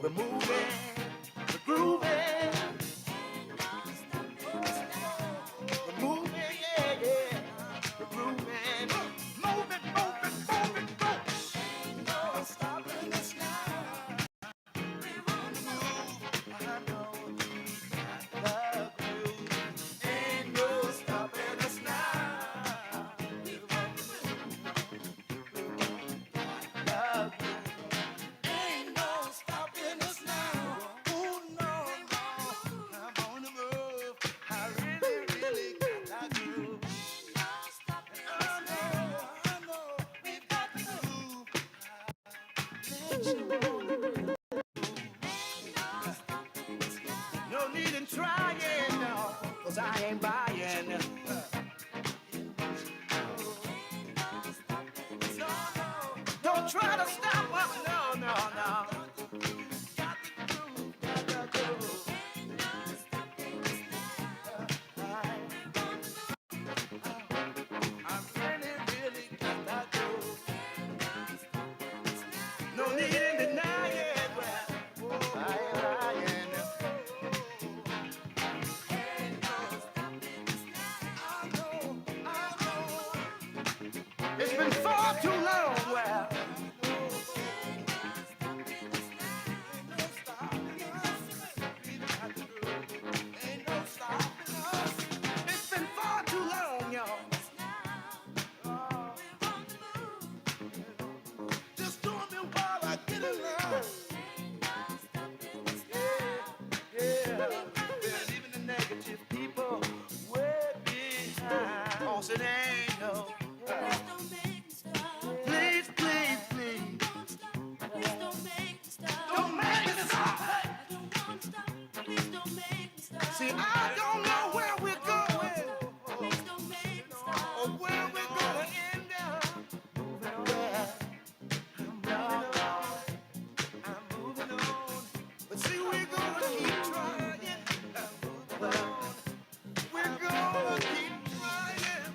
We're moving, we're grooving, we're moving, yeah, yeah. We're grooving, moving, moving, moving, moving. Ain't no stopping us now. We're on the move. I know we got the groove. Ain't no stopping us now. We're on the move. The groove. Ain't no stopping us now. Oh no, no, I'm on the move. I really, really got that groove. I know, we've got the groove. Let you on the groove. No need in trying, no, 'cause I ain't buying. No, no, don't try to stop us, no, no, no. Got the groove, got the groove. I really, really got that groove. No need in denying. Well, I ain't lying. I know, I know. It's been far too long. Well, ain't no stopping us. We got the groove. Ain't no stopping us. It's been far too long, y'all. Oh, just doing me while I get along. Yeah, we're leaving the negative people way behind. 'Cause it ain't no. Please, please, please. Don't make me stop. See, I don't know where we're going or where we're gonna end up. Well, I'm moving on. But see, we're gonna keep trying. We're gonna keep trying.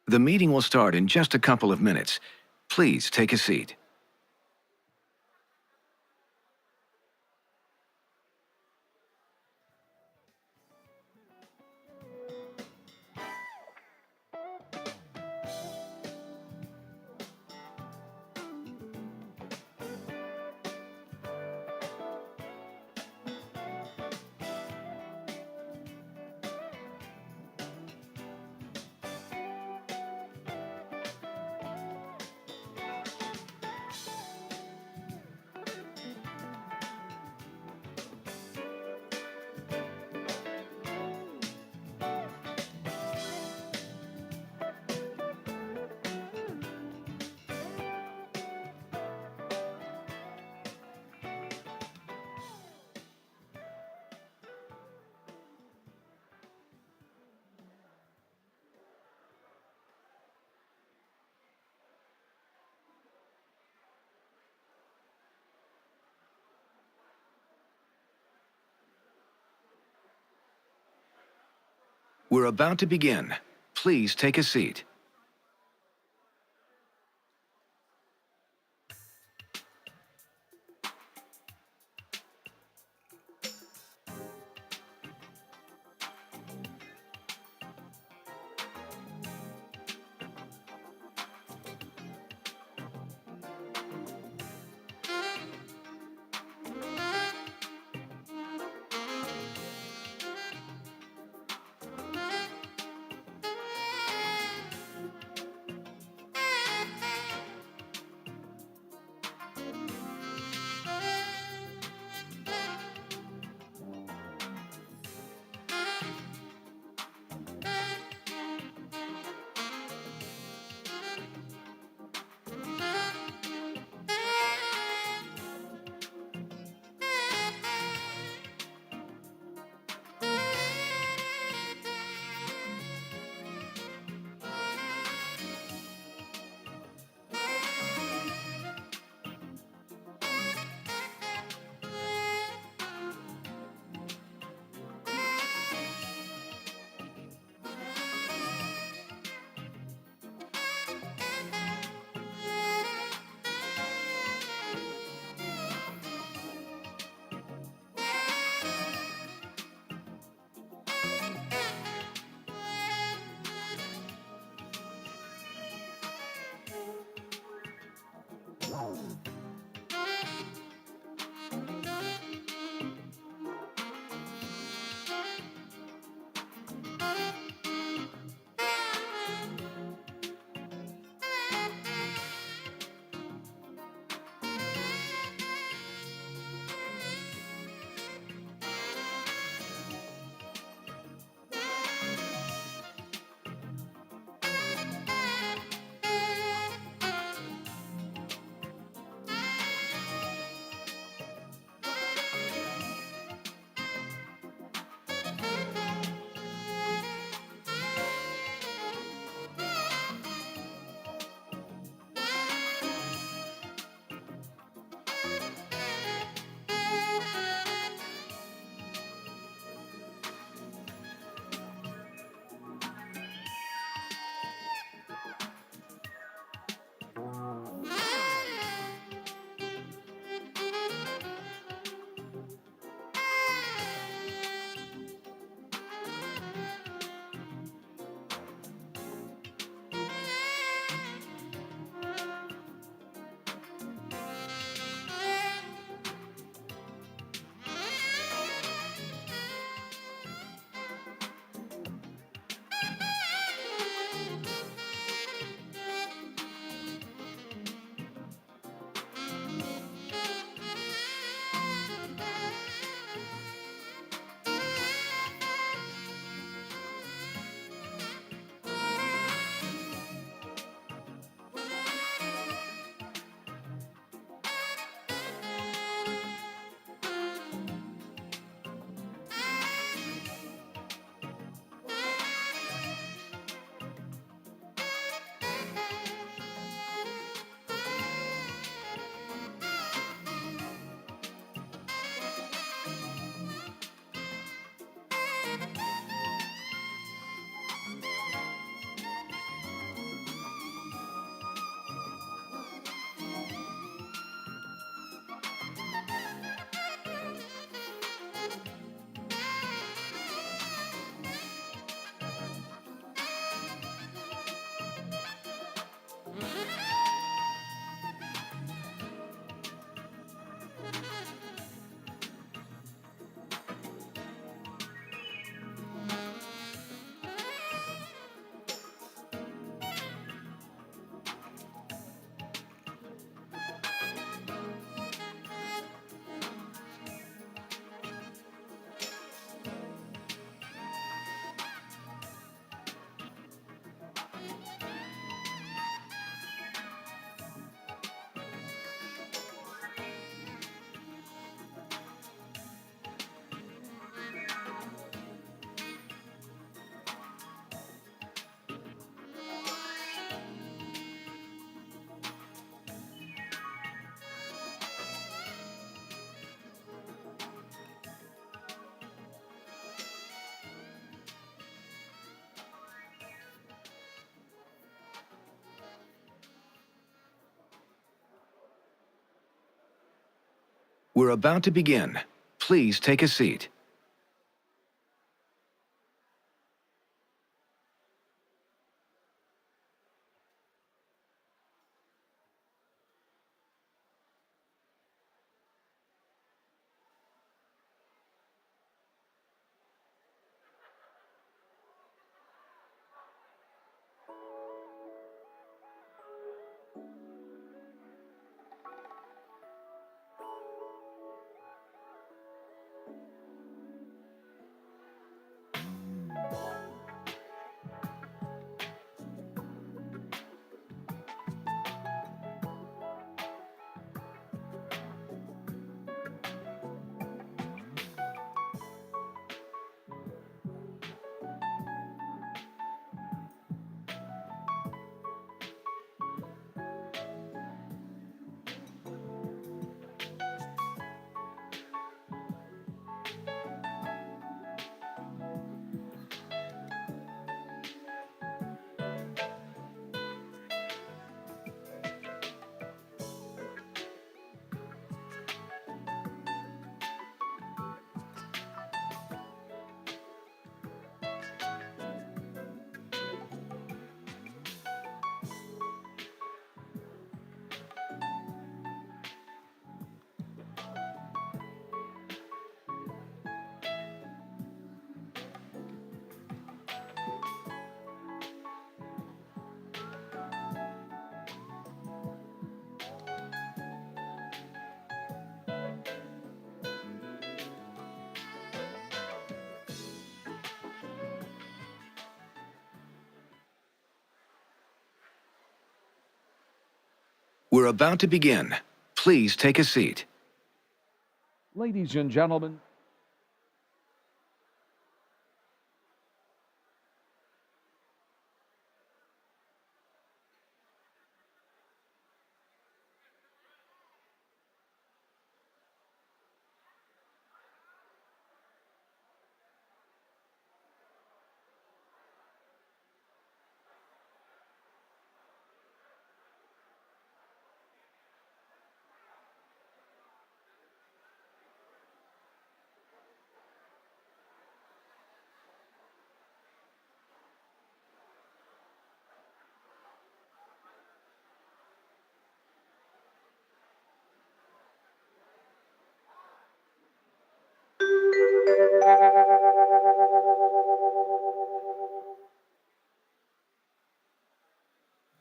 The meeting will start in just a couple of minutes. Please take a seat. We're about to begin. Please take a seat. We're about to begin. Please take a seat. We're about to begin. Please take a seat. Ladies and gentlemen,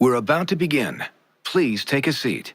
We're about to begin. Please take a seat.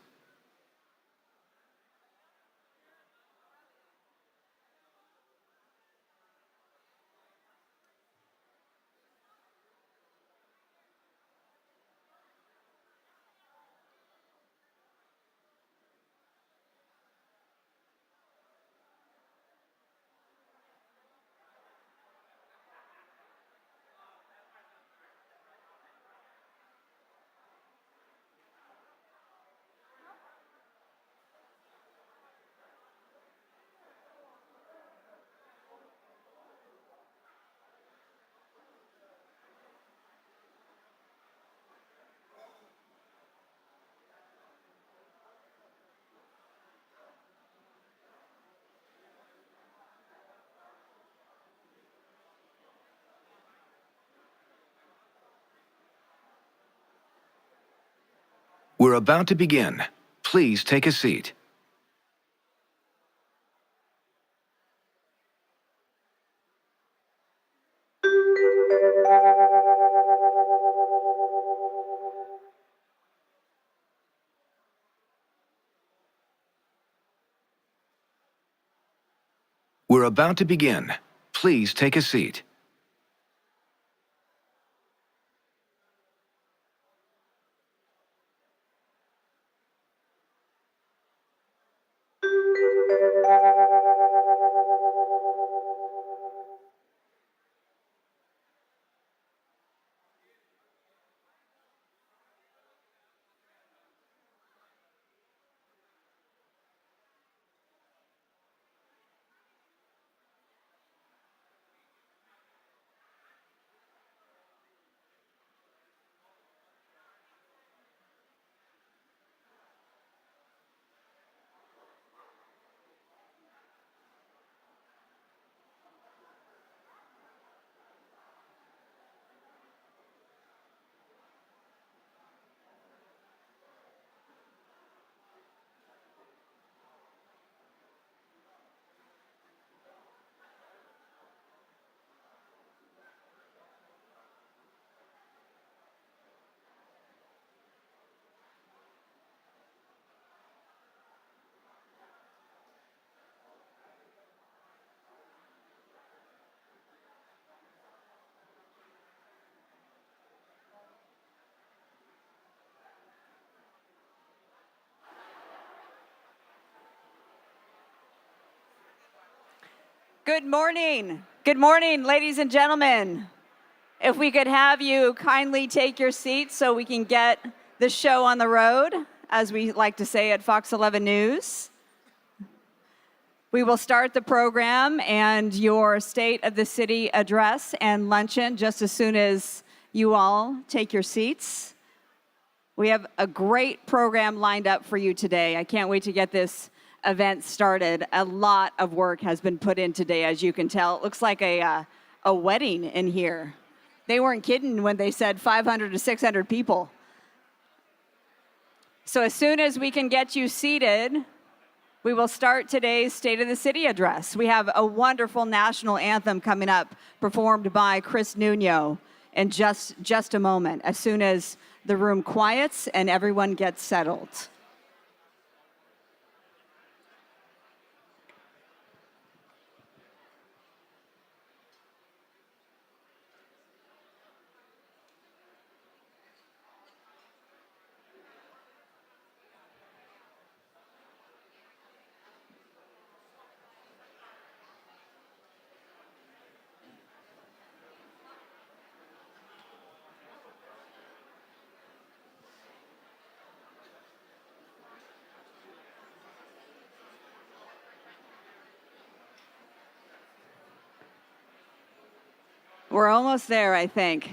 We're about to begin. Please take a seat. We're about to begin. Please take a seat. Good morning. Good morning, ladies and gentlemen. If we could have you kindly take your seats so we can get the show on the road, as we like to say at Fox 11 News. We will start the program and your State of the City address and luncheon just as soon as you all take your seats. We have a great program lined up for you today. I can't wait to get this event started. A lot of work has been put in today, as you can tell. It looks like a wedding in here. They weren't kidding when they said 500 to 600 people. So as soon as we can get you seated, we will start today's State of the City address. We have a wonderful national anthem coming up, performed by Chris Nuno in just a moment, as soon as the room quiets and everyone gets settled. We're almost there, I think.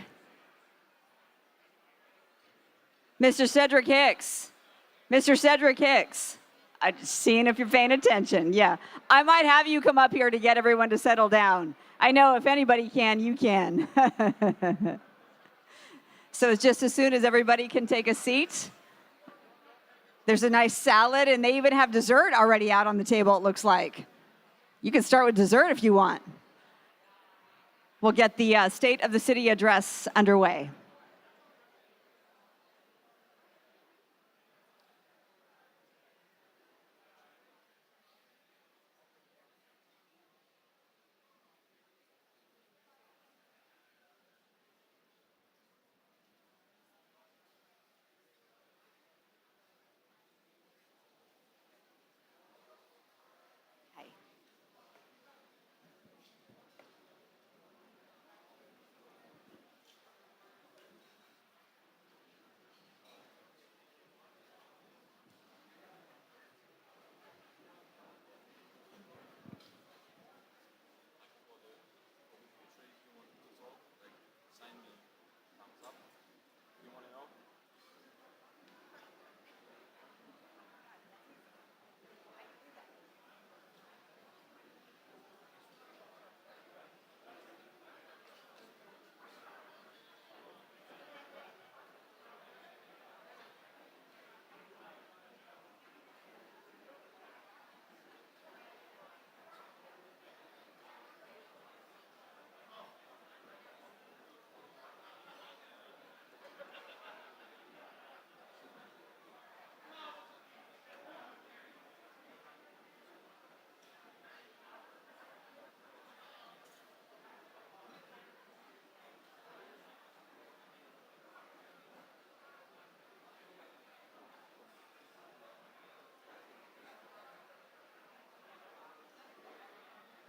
Mr. Cedric Hicks. Mr. Cedric Hicks. I'm just seeing if you're paying attention. Yeah. I might have you come up here to get everyone to settle down. I know if anybody can, you can. So it's just as soon as everybody can take a seat. There's a nice salad, and they even have dessert already out on the table, it looks like. You can start with dessert if you want. We'll get the State of the City address underway.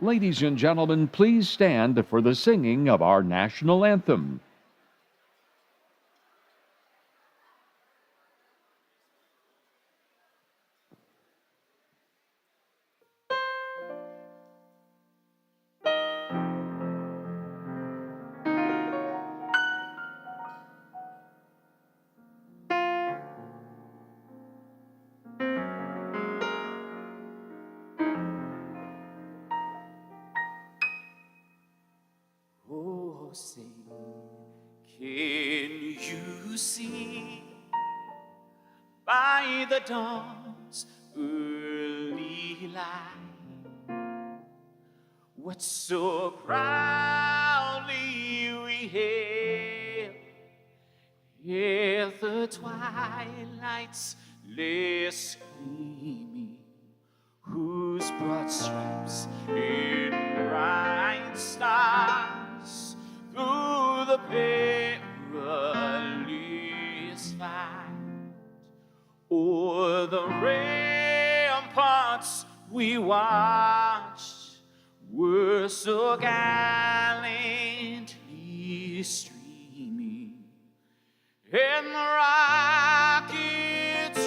Ladies and gentlemen, please stand for the singing of our national anthem. Oh, sing, can you see by the dawn's early light what so proudly we hailed ere the twilight's last gleaming, whose broad stripes in bright stars through the perilous fight o'er the ramparts we watched were so gallantly streaming in the rocket's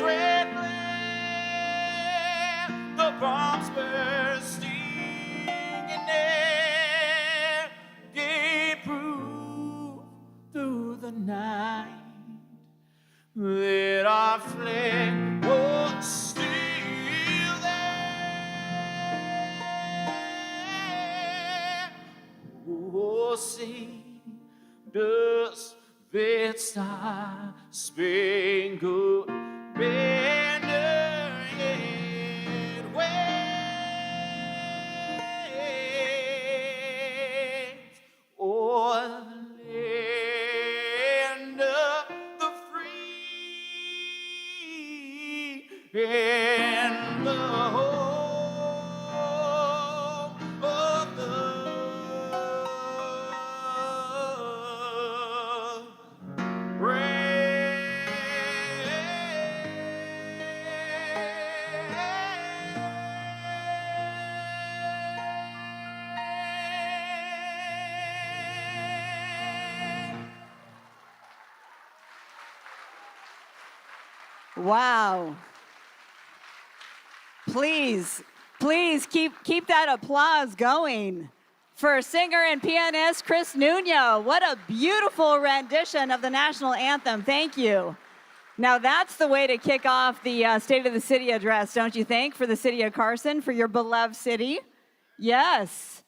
red glare, the bombs bursting in air gave proof through the night that our flag was still there. Oh, say, does that star-spangled banner yet wave o'er the land of the free and the home of the Wow. Please keep that applause going for singer and pianist Chris Nuno. What a beautiful rendition of the national anthem. Thank you. Now that's the way to kick off the State of the City address, don't you think, for the city of Carson, for your beloved city? Yes.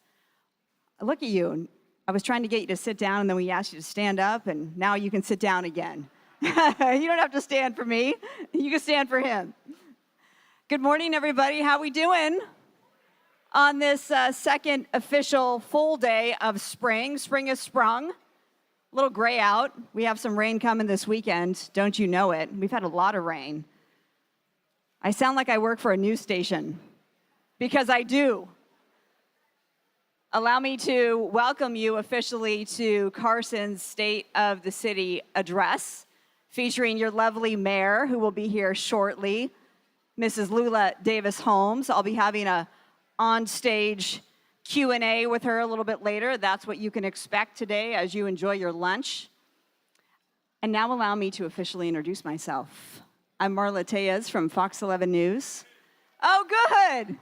Look at you. I was trying to get you to sit down, and then we asked you to stand up, and now you can sit down again. You don't have to stand for me. You can stand for him. Good morning, everybody. How we doing on this second official full day of spring? Spring has sprung. A little gray out. We have some rain coming this weekend. Don't you know it? We've had a lot of rain. I sound like I work for a news station because I do. Allow me to welcome you officially to Carson's State of the City address, featuring your lovely mayor, who will be here shortly, Mrs. Lula Davis-Holmes. I'll be having a on-stage Q&A with her a little bit later. That's what you can expect today as you enjoy your lunch. And now allow me to officially introduce myself. I'm Marla Tejas from Fox 11 News. Oh, good.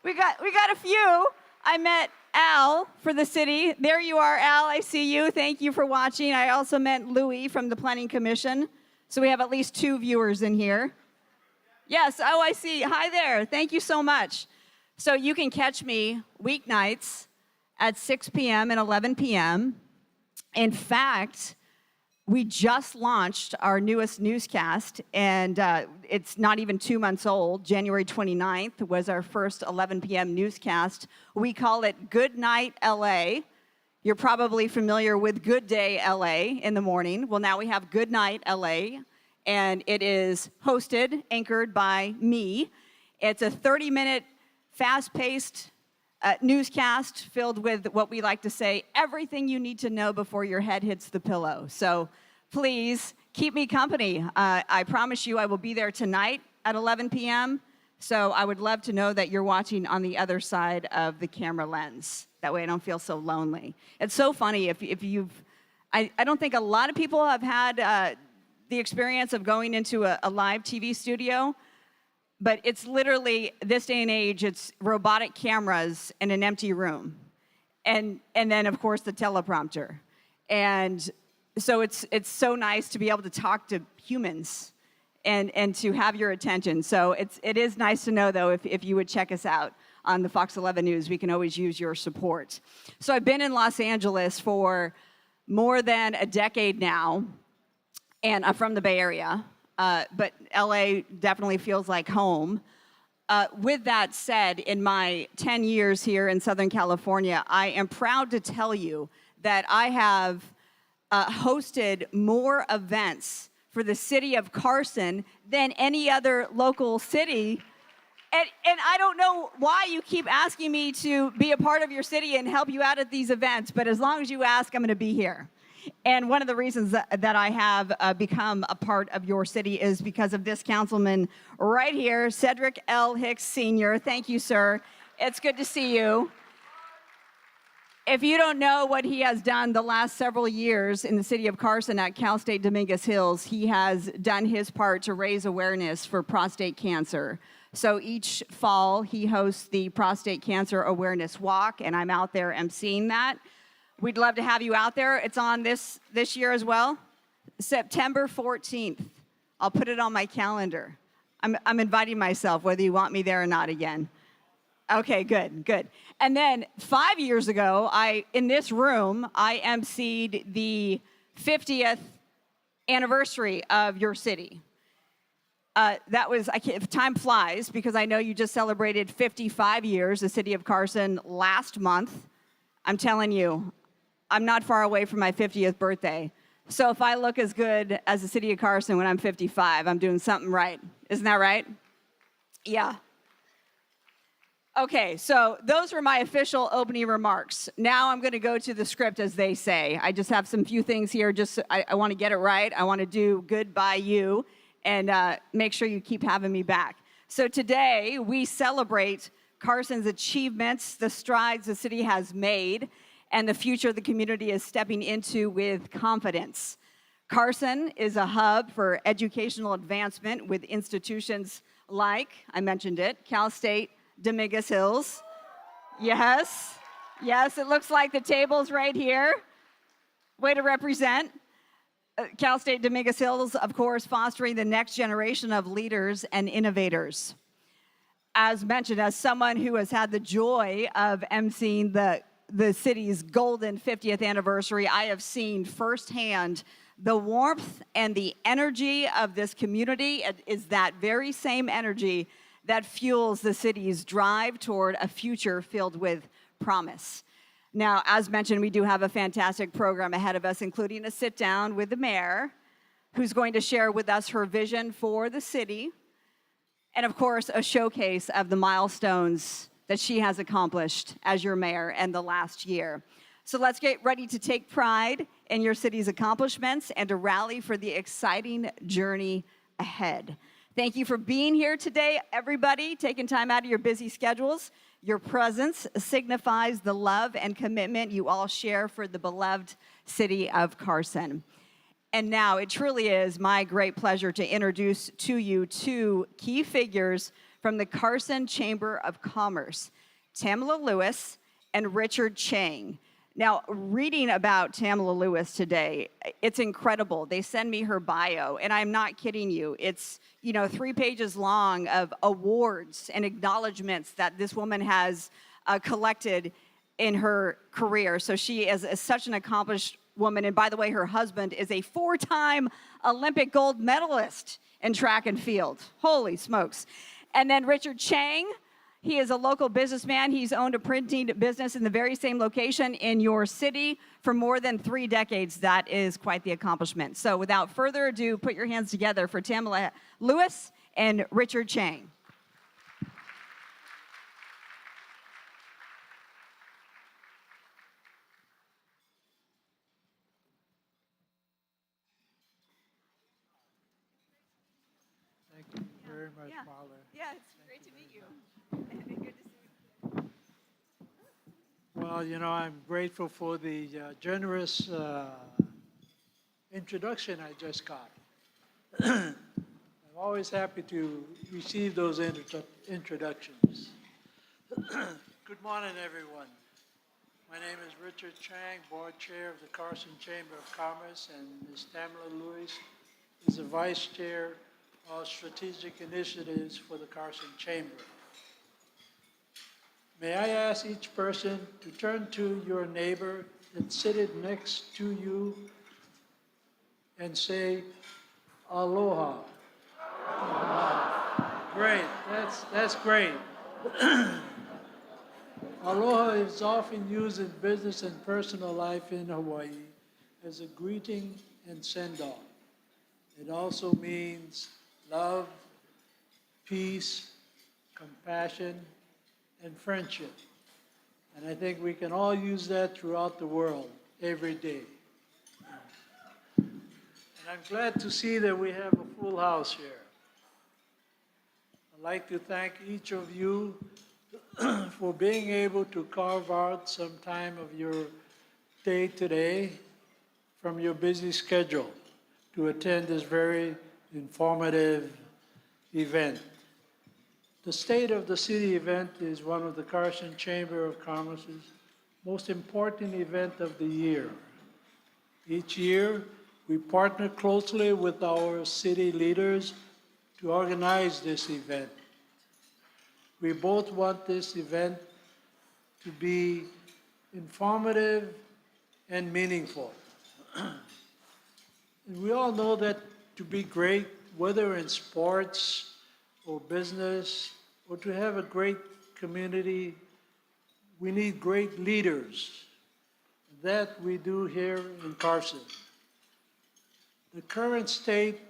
We got a few. I met Al for the city. There you are, Al. I see you. Thank you for watching. I also met Louie from the Planning Commission. So we have at least 2 viewers in here. Yes, oh, I see. Hi there. Thank you so much. So you can catch me weeknights at 6 p.m. and 11 p.m. In fact, we just launched our newest newscast, and it's not even 2 months old. January 29th was our first 11 p.m. newscast. We call it Good Night LA. You're probably familiar with Good Day LA in the morning. Well, now we have Good Night LA, and it is hosted, anchored by me. It's a 30-minute, fast-paced newscast filled with what we like to say, everything you need to know before your head hits the pillow. So please keep me company. I promise you I will be there tonight at 11 p.m. So I would love to know that you're watching on the other side of the camera lens. That way I don't feel so lonely. It's so funny if you've, I don't think a lot of people have had the experience of going into a live TV studio, but it's literally, this day and age, it's robotic cameras in an empty room. And then, of course, the teleprompter. And so it's so nice to be able to talk to humans and to have your attention. So it is nice to know, though, if you would check us out on the Fox 11 News. We can always use your support. So I've been in Los Angeles for more than a decade now, and I'm from the Bay Area. But LA definitely feels like home. With that said, in my 10 years here in Southern California, I am proud to tell you that I have hosted more events for the city of Carson than any other local city. And I don't know why you keep asking me to be a part of your city and help you out at these events, but as long as you ask, I'm going to be here. And one of the reasons that I have become a part of your city is because of this councilman right here, Cedric L. Hicks Sr. Thank you, sir. It's good to see you. If you don't know what he has done the last several years in the city of Carson at Cal State Dominguez Hills, he has done his part to raise awareness for prostate cancer. So each fall, he hosts the Prostate Cancer Awareness Walk, and I'm out there emceeing that. We'd love to have you out there. It's on this year as well, September 14th. I'll put it on my calendar. I'm inviting myself, whether you want me there or not again. Okay, good. And then 5 years ago, in this room, I emceed the 50th anniversary of your city. Time flies because I know you just celebrated 55 years, the city of Carson, last month. I'm telling you, I'm not far away from my 50th birthday. So if I look as good as the city of Carson when I'm 55, I'm doing something right. Isn't that right? Yeah. Okay, so those were my official opening remarks. Now I'm going to go to the script, as they say. I just have some few things here. I want to get it right. I want to do good by you and make sure you keep having me back. So today we celebrate Carson's achievements, the strides the city has made, and the future the community is stepping into with confidence. Carson is a hub for educational advancement with institutions like, I mentioned it, Cal State Dominguez Hills. Yes, it looks like the table's right here. Way to represent. Cal State Dominguez Hills, of course, fostering the next generation of leaders and innovators. As mentioned, as someone who has had the joy of emceeing the city's golden 50th anniversary, I have seen firsthand the warmth and the energy of this community. It is that very same energy that fuels the city's drive toward a future filled with promise. Now, as mentioned, we do have a fantastic program ahead of us, including a sit-down with the mayor, who's going to share with us her vision for the city, and of course, a showcase of the milestones that she has accomplished as your mayor in the last year. So let's get ready to take pride in your city's accomplishments and to rally for the exciting journey ahead. Thank you for being here today, everybody, taking time out of your busy schedules. Your presence signifies the love and commitment you all share for the beloved city of Carson. And now it truly is my great pleasure to introduce to you two key figures from the Carson Chamber of Commerce, Tamala Lewis and Richard Chang. Now, reading about Tamala Lewis today, it's incredible. They send me her bio, and I'm not kidding you. It's 3 pages long of awards and acknowledgments that this woman has collected in her career. So she is such an accomplished woman. And by the way, her husband is a 4-time Olympic gold medalist in track and field. Holy smokes. And then Richard Chang. He is a local businessman. He's owned a printing business in the very same location in your city for more than 3 decades. That is quite the accomplishment. So without further ado, put your hands together for Tamala Lewis and Richard Chang. Thank you very much, Marla. Yeah, it's great to meet you. Good to see you. Well, I'm grateful for the generous introduction I just got. I'm always happy to receive those introductions. Good morning, everyone. My name is Richard Chang, Board Chair of the Carson Chamber of Commerce, and Ms. Tamala Lewis is the Vice Chair of Strategic Initiatives for the Carson Chamber. May I ask each person to turn to your neighbor that's seated next to you and say, aloha. Great, that's great. Aloha is often used in business and personal life in Hawaii as a greeting and send-off. It also means love, peace, compassion, and friendship. And I think we can all use that throughout the world every day. And I'm glad to see that we have a full house here. I'd like to thank each of you for being able to carve out some time of your day today from your busy schedule to attend this very informative event. The State of the City event is one of the Carson Chamber of Commerce's most important event of the year. Each year, we partner closely with our city leaders to organize this event. We both want this event to be informative and meaningful. And we all know that to be great, whether in sports or business, or to have a great community, we need great leaders. That we do here in Carson. The current state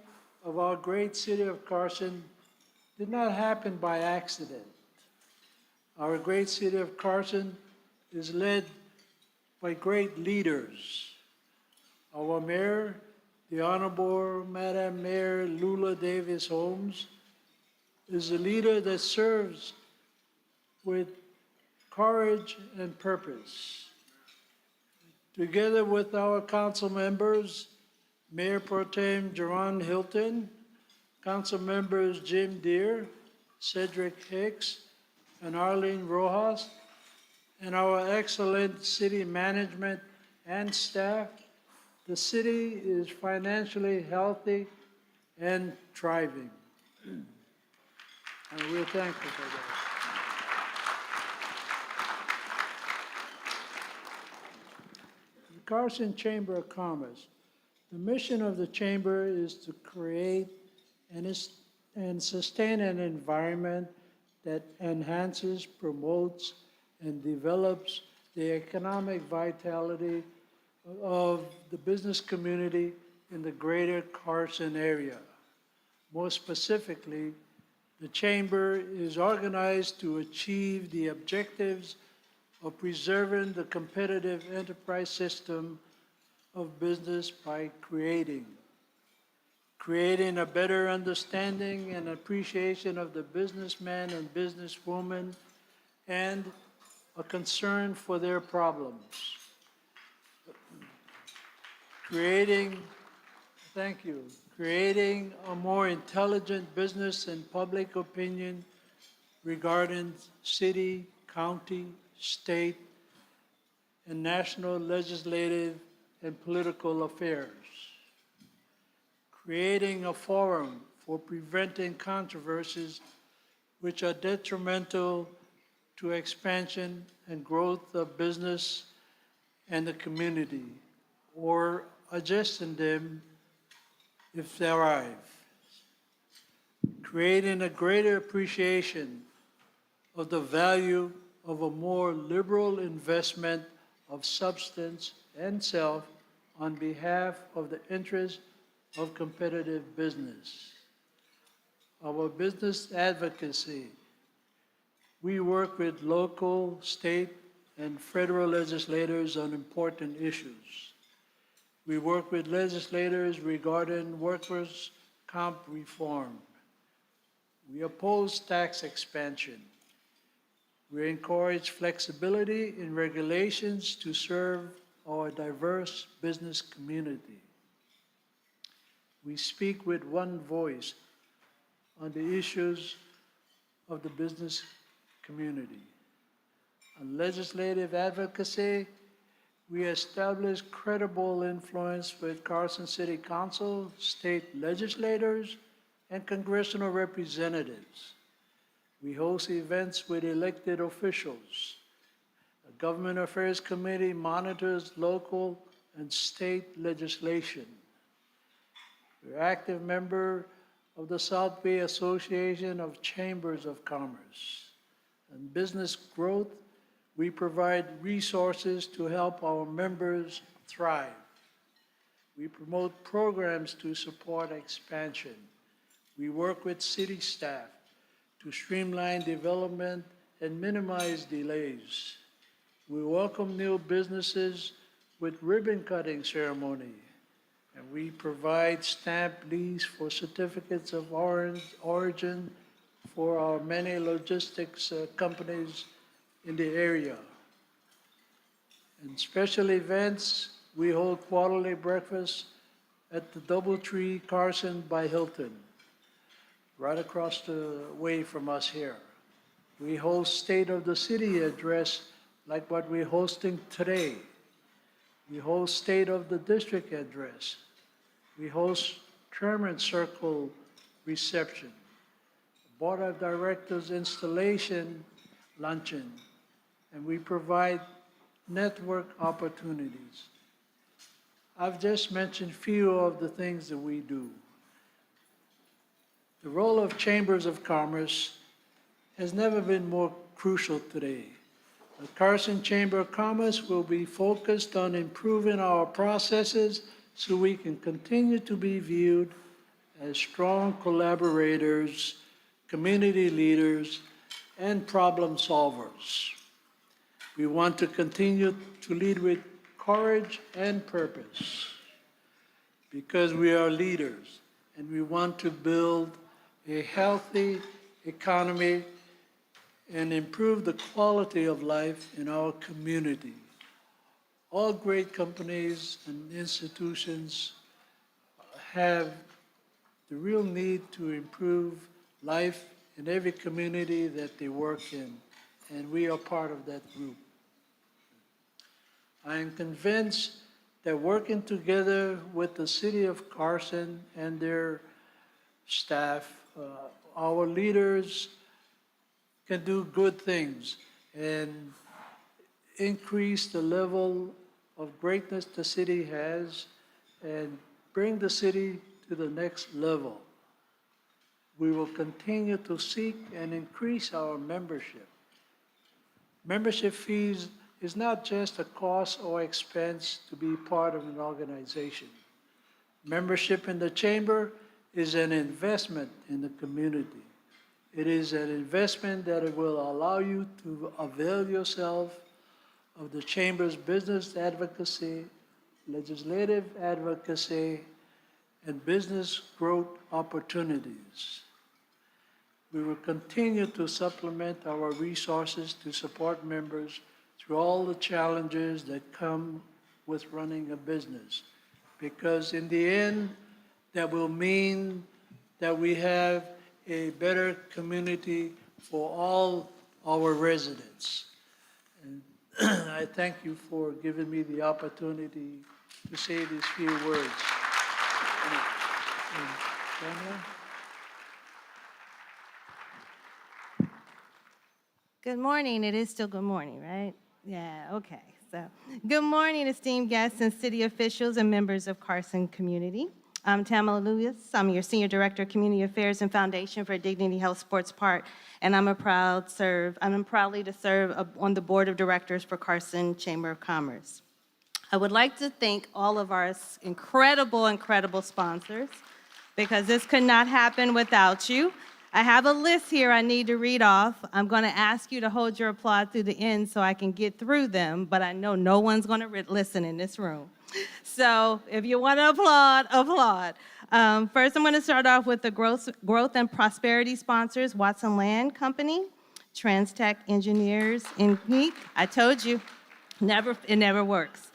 of our great city of Carson did not happen by accident. Our great city of Carson is led by great leaders. Our mayor, the Honorable Madam Mayor Lula Davis Holmes, is a leader that serves with courage and purpose. Together with our council members, Mayor Pro Tem Jerron Hilton, council members Jim Deere, Cedric Hicks, and Arlene Rojas, and our excellent city management and staff, the city is financially healthy and thriving. And we're thankful for that. The Carson Chamber of Commerce. The mission of the Chamber is to create and sustain an environment that enhances, promotes, and develops the economic vitality of the business community in the greater Carson area. More specifically, the Chamber is organized to achieve the objectives of preserving the competitive enterprise system of business by creating a better understanding and appreciation of the businessman and businesswoman and a concern for their problems. Creating a more intelligent business and public opinion regarding city, county, state, and national legislative and political affairs. Creating a forum for preventing controversies which are detrimental to expansion and growth of business and the community, or adjusting them if they arrive. Creating a greater appreciation of the value of a more liberal investment of substance and self on behalf of the interests of competitive business. Our business advocacy. We work with local, state, and federal legislators on important issues. We work with legislators regarding workers' comp reform. We oppose tax expansion. We encourage flexibility in regulations to serve our diverse business community. We speak with one voice on the issues of the business community. On legislative advocacy, we establish credible influence with Carson City Council, state legislators, and congressional representatives. We host events with elected officials. The Government Affairs Committee monitors local and state legislation. We're an active member of the South Bay Association of Chambers of Commerce. And business growth, we provide resources to help our members thrive. We promote programs to support expansion. We work with city staff to streamline development and minimize delays. We welcome new businesses with ribbon cutting ceremony. And we provide stamp lease for certificates of origin for our many logistics companies in the area. And special events, we hold quarterly breakfast at the DoubleTree Carson by Hilton, right across the way from us here. We host State of the City address like what we're hosting today. We host State of the District address. We host Chairman's Circle reception, Board of Directors installation luncheon, and we provide network opportunities. I've just mentioned few of the things that we do. The role of chambers of commerce has never been more crucial today. The Carson Chamber of Commerce will be focused on improving our processes so we can continue to be viewed as strong collaborators, community leaders, and problem solvers. We want to continue to lead with courage and purpose because we are leaders and we want to build a healthy economy and improve the quality of life in our community. All great companies and institutions have the real need to improve life in every community that they work in, and we are part of that group. I am convinced that working together with the City of Carson and their staff, our leaders can do good things and increase the level of greatness the city has and bring the city to the next level. We will continue to seek and increase our membership. Membership fees is not just a cost or expense to be part of an organization. Membership in the chamber is an investment in the community. It is an investment that it will allow you to avail yourself of the chamber's business advocacy, legislative advocacy, and business growth opportunities. We will continue to supplement our resources to support members through all the challenges that come with running a business. Because in the end, that will mean that we have a better community for all our residents. And I thank you for giving me the opportunity to say these few words. Pamela? Good morning. It is still good morning, right? Yeah, okay. So, good morning, esteemed guests and city officials and members of Carson community. I'm Tamala Lewis. I'm your Senior Director of Community Affairs and Foundation for Dignity Health Sports Park, and I'm proudly to serve on the Board of Directors for Carson Chamber of Commerce. I would like to thank all of our incredible sponsors, because this could not happen without you. I have a list here I need to read off. I'm going to ask you to hold your applause through the end so I can get through them, but I know no one's going to listen in this room. So if you want to applaud, applaud. First, I'm going to start off with the growth and prosperity sponsors, Watson Land Company, TransTech Engineers, Inc. I told you, it never works.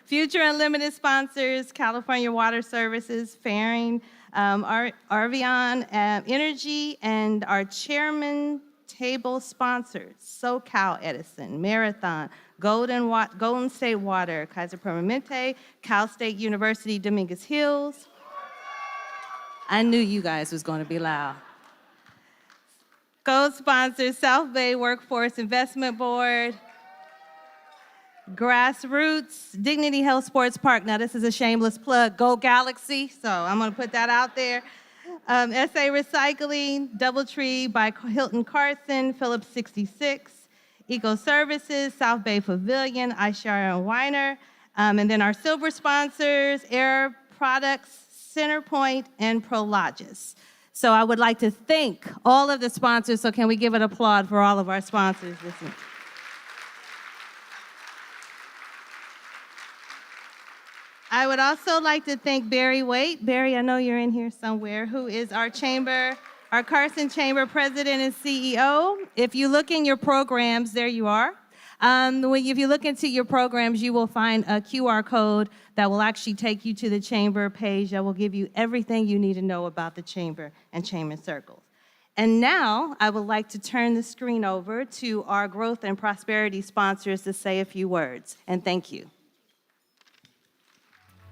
Future Unlimited sponsors, California Water Services, Faring, Arvion Energy, and our chairman table sponsors, SoCal Edison, Marathon, Golden State Water, Kaiser Permanente, Cal State University, Dominguez Hills. I knew you guys was going to be loud. Co-sponsors, South Bay Workforce Investment Board, Grassroots, Dignity Health Sports Park. Now, this is a shameless plug. Go Galaxy. So I'm going to put that out there. SA Recycling, DoubleTree by Hilton Carson, Phillips 66, Eco Services, South Bay Pavilion, Ishire and Weiner. And then our silver sponsors, Air Products, Centerpoint, and Prologis. So I would like to thank all of the sponsors. So can we give an applaud for all of our sponsors? Listen. I would also like to thank Barry Waite. Barry, I know you're in here somewhere, who is our chamber our Carson Chamber President and CEO. If you look in your programs, there you are. If you look into your programs, you will find a QR code that will actually take you to the Chamber page that will give you everything you need to know about the Chamber and Chamber Circles. And now, I would like to turn the screen over to our growth and prosperity sponsors to say a few words. And thank you.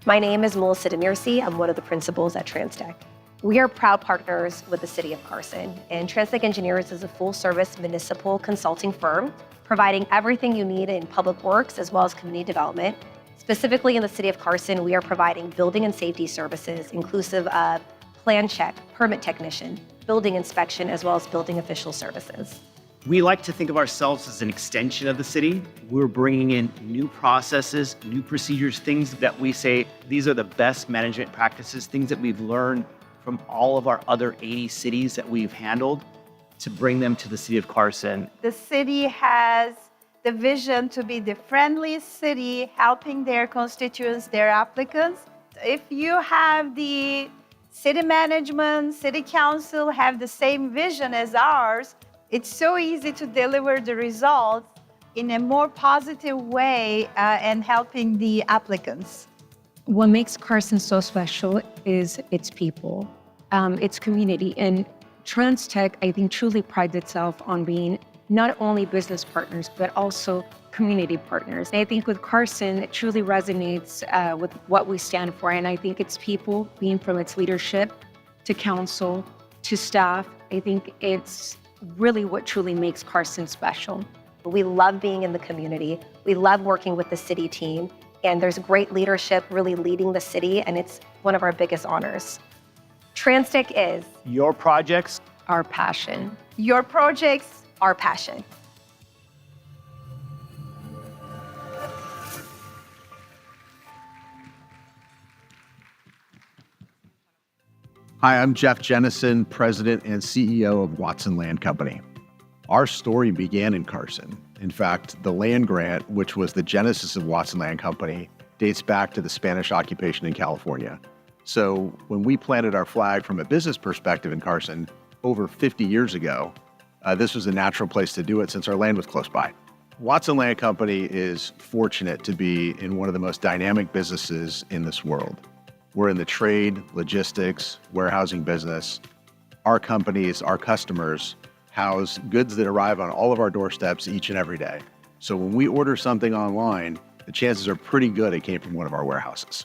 My name is Melissa Demirci. I'm one of the principals at TransTech. We are proud partners with the City of Carson, and TransTech Engineers is a full-service municipal consulting firm providing everything you need in public works as well as community development. Specifically in the City of Carson, we are providing building and safety services inclusive of plan check, permit technician, building inspection, as well as building official services. We like to think of ourselves as an extension of the city. We're bringing in new processes, new procedures, things that we say, these are the best management practices, things that we've learned from all of our other 80 cities that we've handled to bring them to the city of Carson. The city has the vision to be the friendliest city, helping their constituents, their applicants. If you have the city management, city council have the same vision as ours, it's so easy to deliver the results in a more positive way and helping the applicants. What makes Carson so special is its people, its community. And TransTech, I think, truly prides itself on being not only business partners, but also community partners. And I think with Carson, it truly resonates with what we stand for. And I think it's people, being from its leadership to council to staff. I think it's really what truly makes Carson special. We love being in the community. We love working with the city team. And there's great leadership really leading the city, and it's one of our biggest honors. TransTech is Your projects, Our passion. Your projects, our passion. Hi, I'm Jeff Jennison, President and CEO of Watson Land Company. Our story began in Carson. In fact, the land grant, which was the genesis of Watson Land Company, dates back to the Spanish occupation in California. So when we planted our flag from a business perspective in Carson over 50 years ago, this was a natural place to do it since our land was close by. Watson Land Company is fortunate to be in one of the most dynamic businesses in this world. We're in the trade, logistics, warehousing business. Our companies, our customers, house goods that arrive on all of our doorsteps each and every day. So when we order something online, the chances are pretty good it came from one of our warehouses.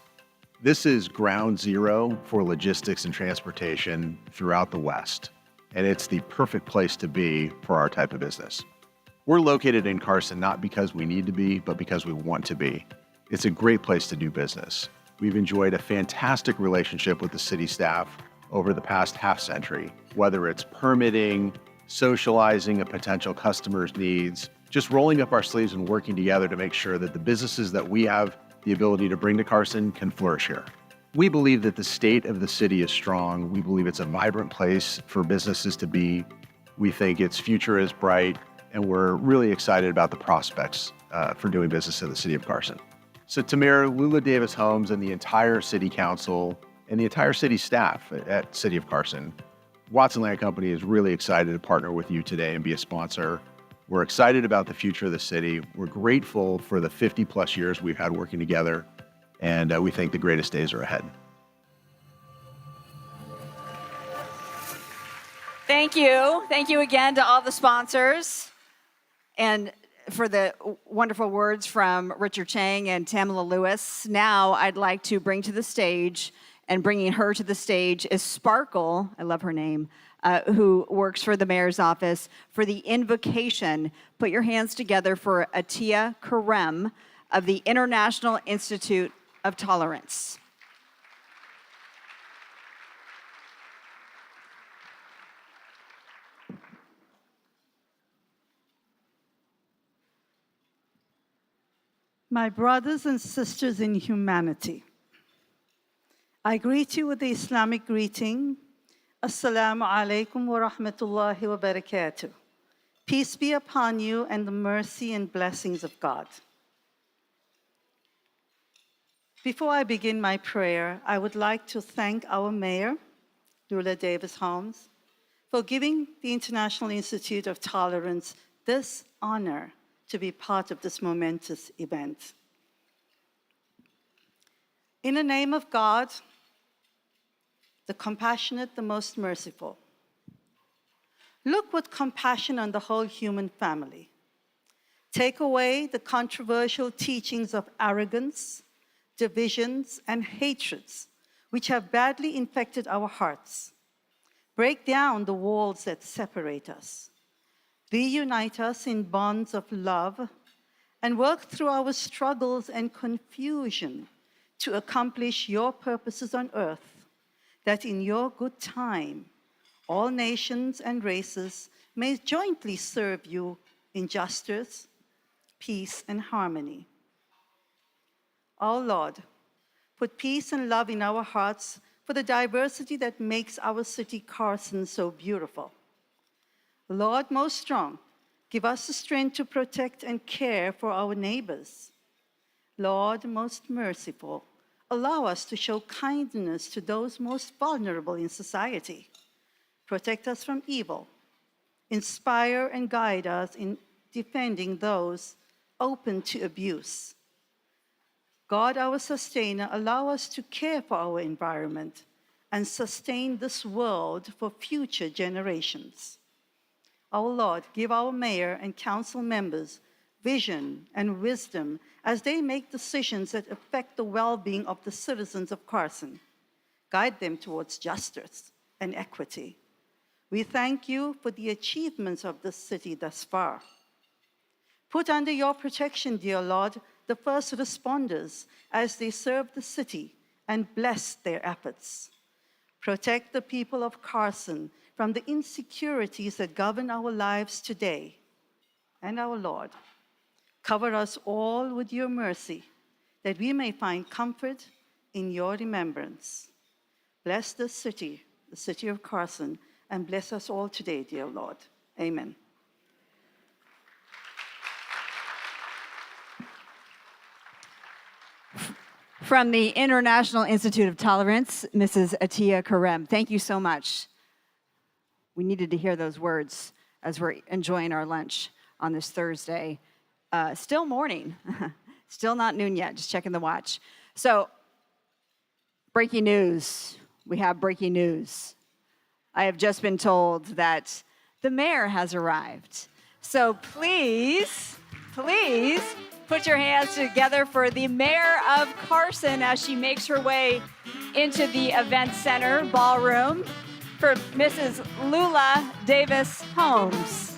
This is ground zero for logistics and transportation throughout the West, and it's the perfect place to be for our type of business. We're located in Carson not because we need to be, but because we want to be. It's a great place to do business. We've enjoyed a fantastic relationship with the city staff over the past half century, whether it's permitting, socializing a potential customer's needs, just rolling up our sleeves and working together to make sure that the businesses that we have the ability to bring to Carson can flourish here. We believe that the state of the city is strong. We believe it's a vibrant place for businesses to be. We think its future is bright, and we're really excited about the prospects for doing business in the city of Carson. So Tamir, Lula Davis Homes, and the entire city council and the entire city staff at City of Carson, Watson Land Company is really excited to partner with you today and be a sponsor. We're excited about the future of the city. We're grateful for the 50 plus years we've had working together, and we think the greatest days are ahead. Thank you. Thank you again to all the sponsors and for the wonderful words from Richard Chang and Tamala Lewis. Now I'd like to bring to the stage, and bringing her to the stage is Sparkle, I love her name, who works for the mayor's office, for the invocation. Put your hands together for Atia Karem of the International Institute of Tolerance. My brothers and sisters in humanity, I greet you with the Islamic greeting. Assalamu alaikum wa rahmatullahi wa barakatuh. Peace be upon you and the mercy and blessings of God. Before I begin my prayer, I would like to thank our mayor, Lula Davis Homes, for giving the International Institute of Tolerance this honor to be part of this momentous event. In the name of God, the compassionate, the most merciful, look with compassion on the whole human family. Take away the controversial teachings of arrogance, divisions, and hatreds, which have badly infected our hearts. Break down the walls that separate us. Reunite us in bonds of love, and work through our struggles and confusion to accomplish your purposes on earth, that in your good time, all nations and races may jointly serve you in justice, peace, and harmony. Our Lord, put peace and love in our hearts for the diversity that makes our city, Carson, so beautiful. Lord, most strong, give us the strength to protect and care for our neighbors. Lord, most merciful, allow us to show kindness to those most vulnerable in society. Protect us from evil. Inspire and guide us in defending those open to abuse. God, our sustainer, allow us to care for our environment and sustain this world for future generations. Our Lord, give our mayor and council members vision and wisdom as they make decisions that affect the well-being of the citizens of Carson. Guide them towards justice and equity. We thank you for the achievements of this city thus far. Put under your protection, dear Lord, the first responders as they serve the city and bless their efforts. Protect the people of Carson from the insecurities that govern our lives today. And our Lord, cover us all with your mercy, that we may find comfort in your remembrance. Bless this city, the city of Carson, and bless us all today, dear Lord. Amen. From the International Institute of Tolerance, Mrs. Atiya Karem. Thank you so much. We needed to hear those words as we're enjoying our lunch on this Thursday. Still morning, still not noon yet, just checking the watch. So, breaking news. We have breaking news. I have just been told that the mayor has arrived. So please put your hands together for the mayor of Carson as she makes her way into the event center ballroom for Mrs. Lula Davis Holmes.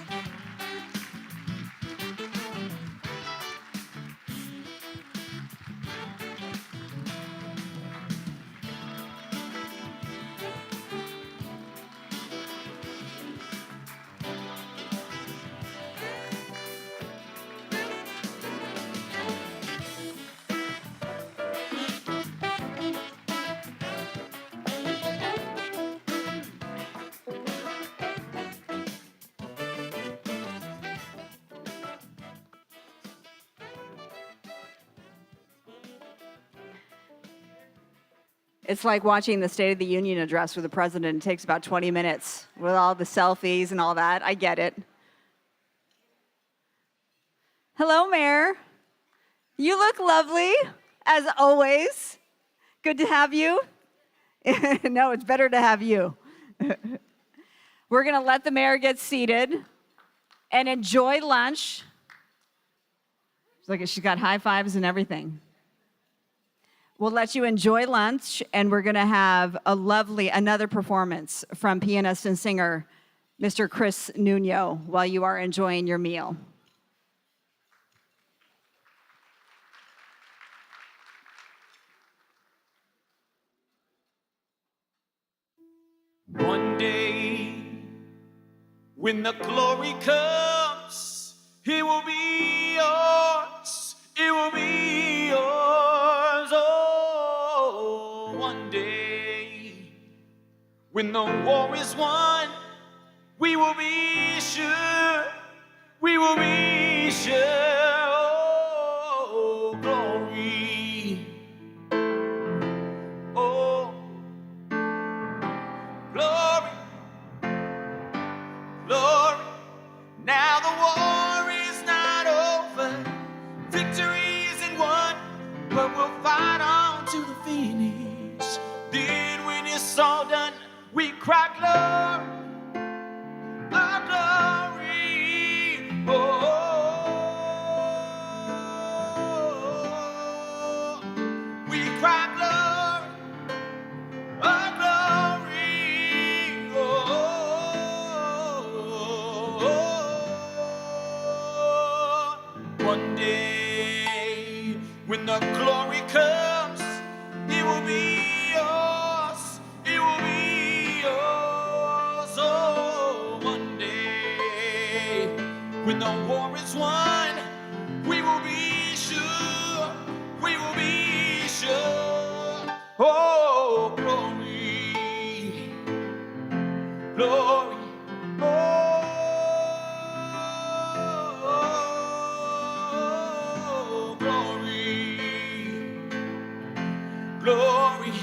It's like watching the State of the Union address with the president. It takes about 20 minutes with all the selfies and all that. I get it. Hello, Mayor. You look lovely, as always. Good to have you. No, it's better to have you. We're going to let the mayor get seated and enjoy lunch. It's like she's got high fives and everything. We'll let you enjoy lunch, and we're going to have another performance from pianist and singer, Mr. Chris Nuno, while you are enjoying your meal. One day, when the glory comes, it will be yours. It will be yours. Oh, one day, when the war is won, we will be sure. We will be sure. Oh, glory. Oh, glory. knees. Then when it's all done, we cry glory, our glory. Oh, we cry glory, our glory. Oh, one day when the glory comes, it will be yours. It will be yours. Oh, one day when the war is won, we will be sure. We will be sure. Oh, glory, glory. Oh, glory, glory,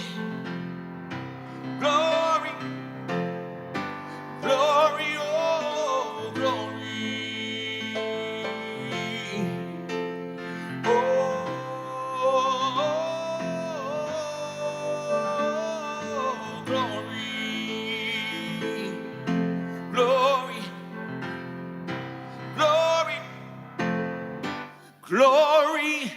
glory, glory, oh, glory. Oh, glory, glory, glory, glory.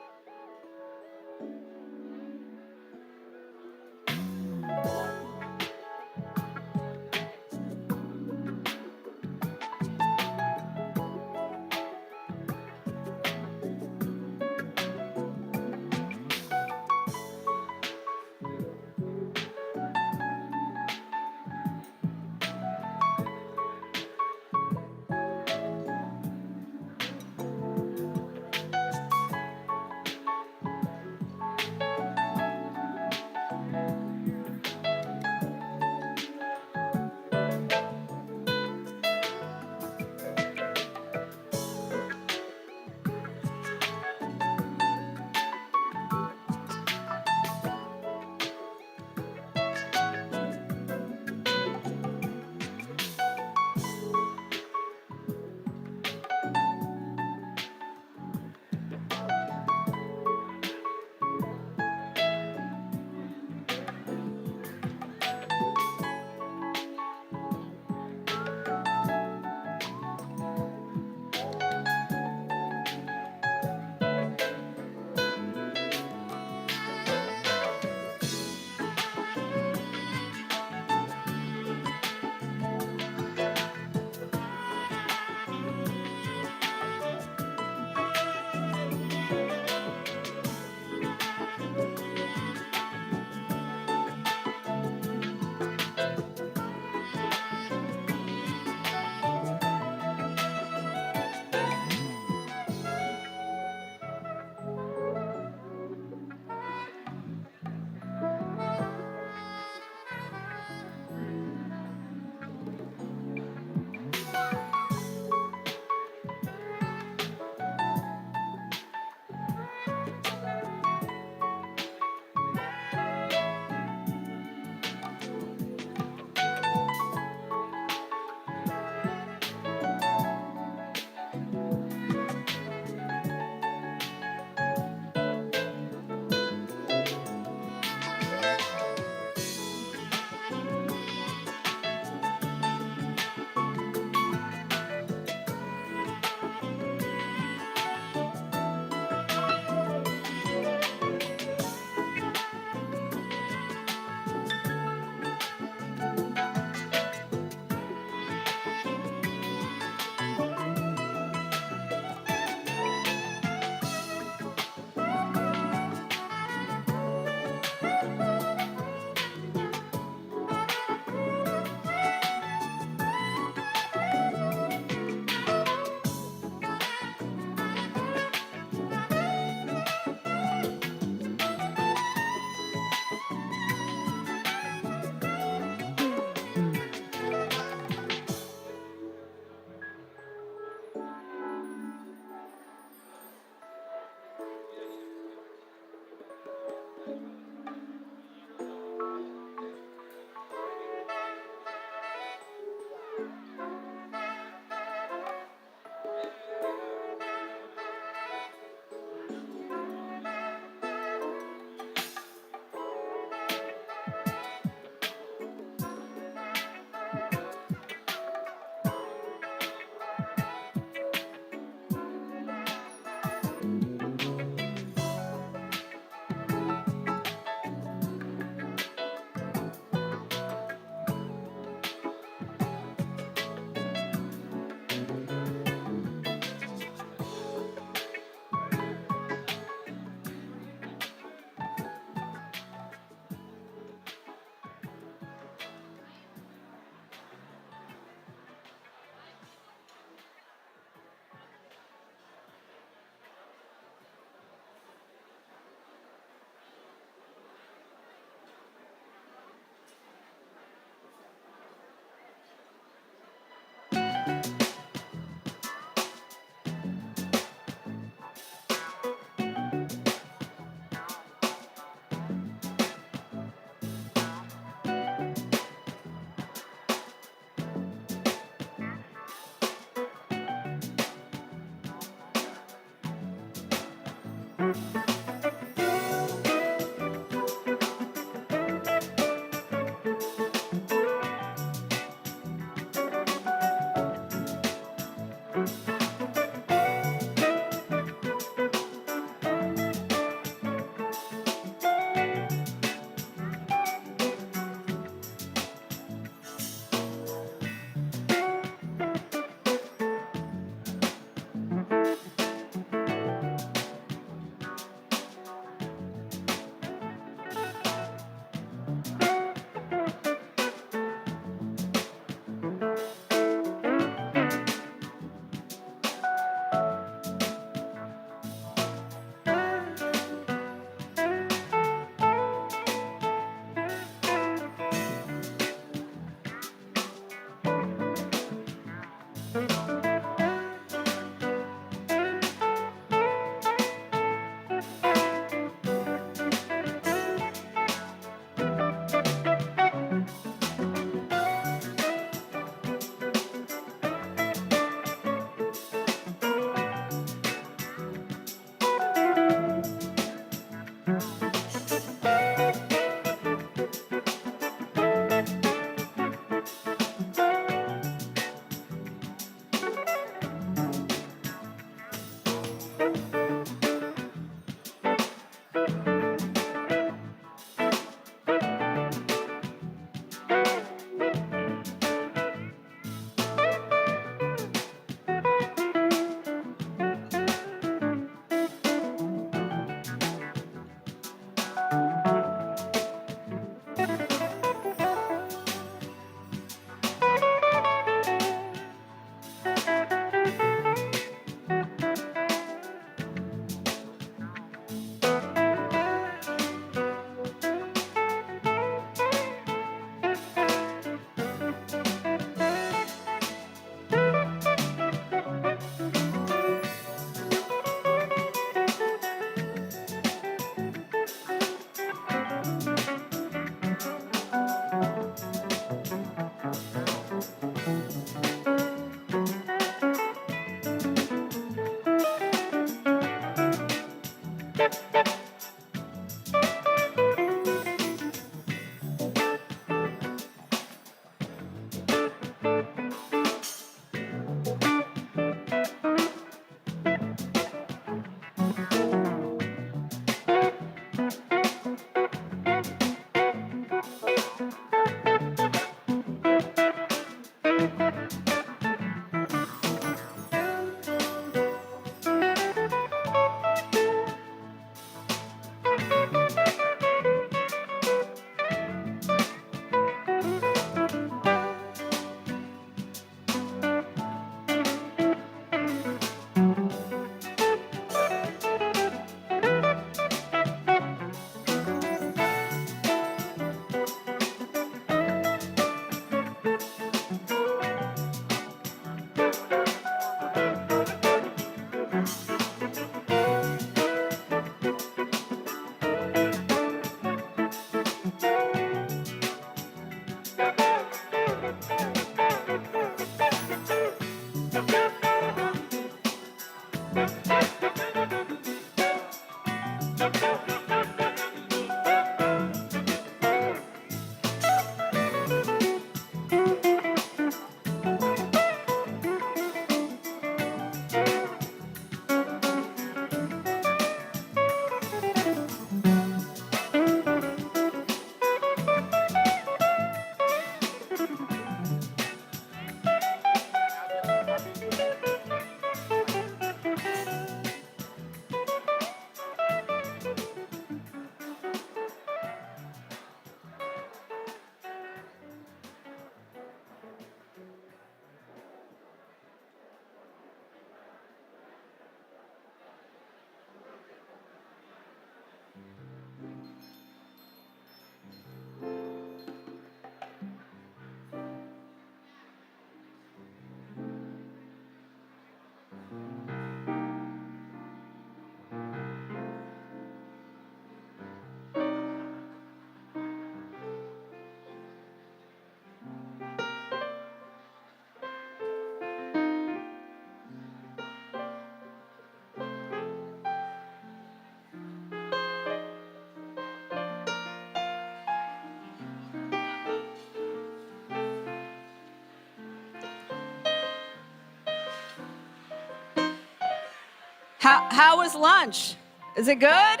How was lunch? Is it good?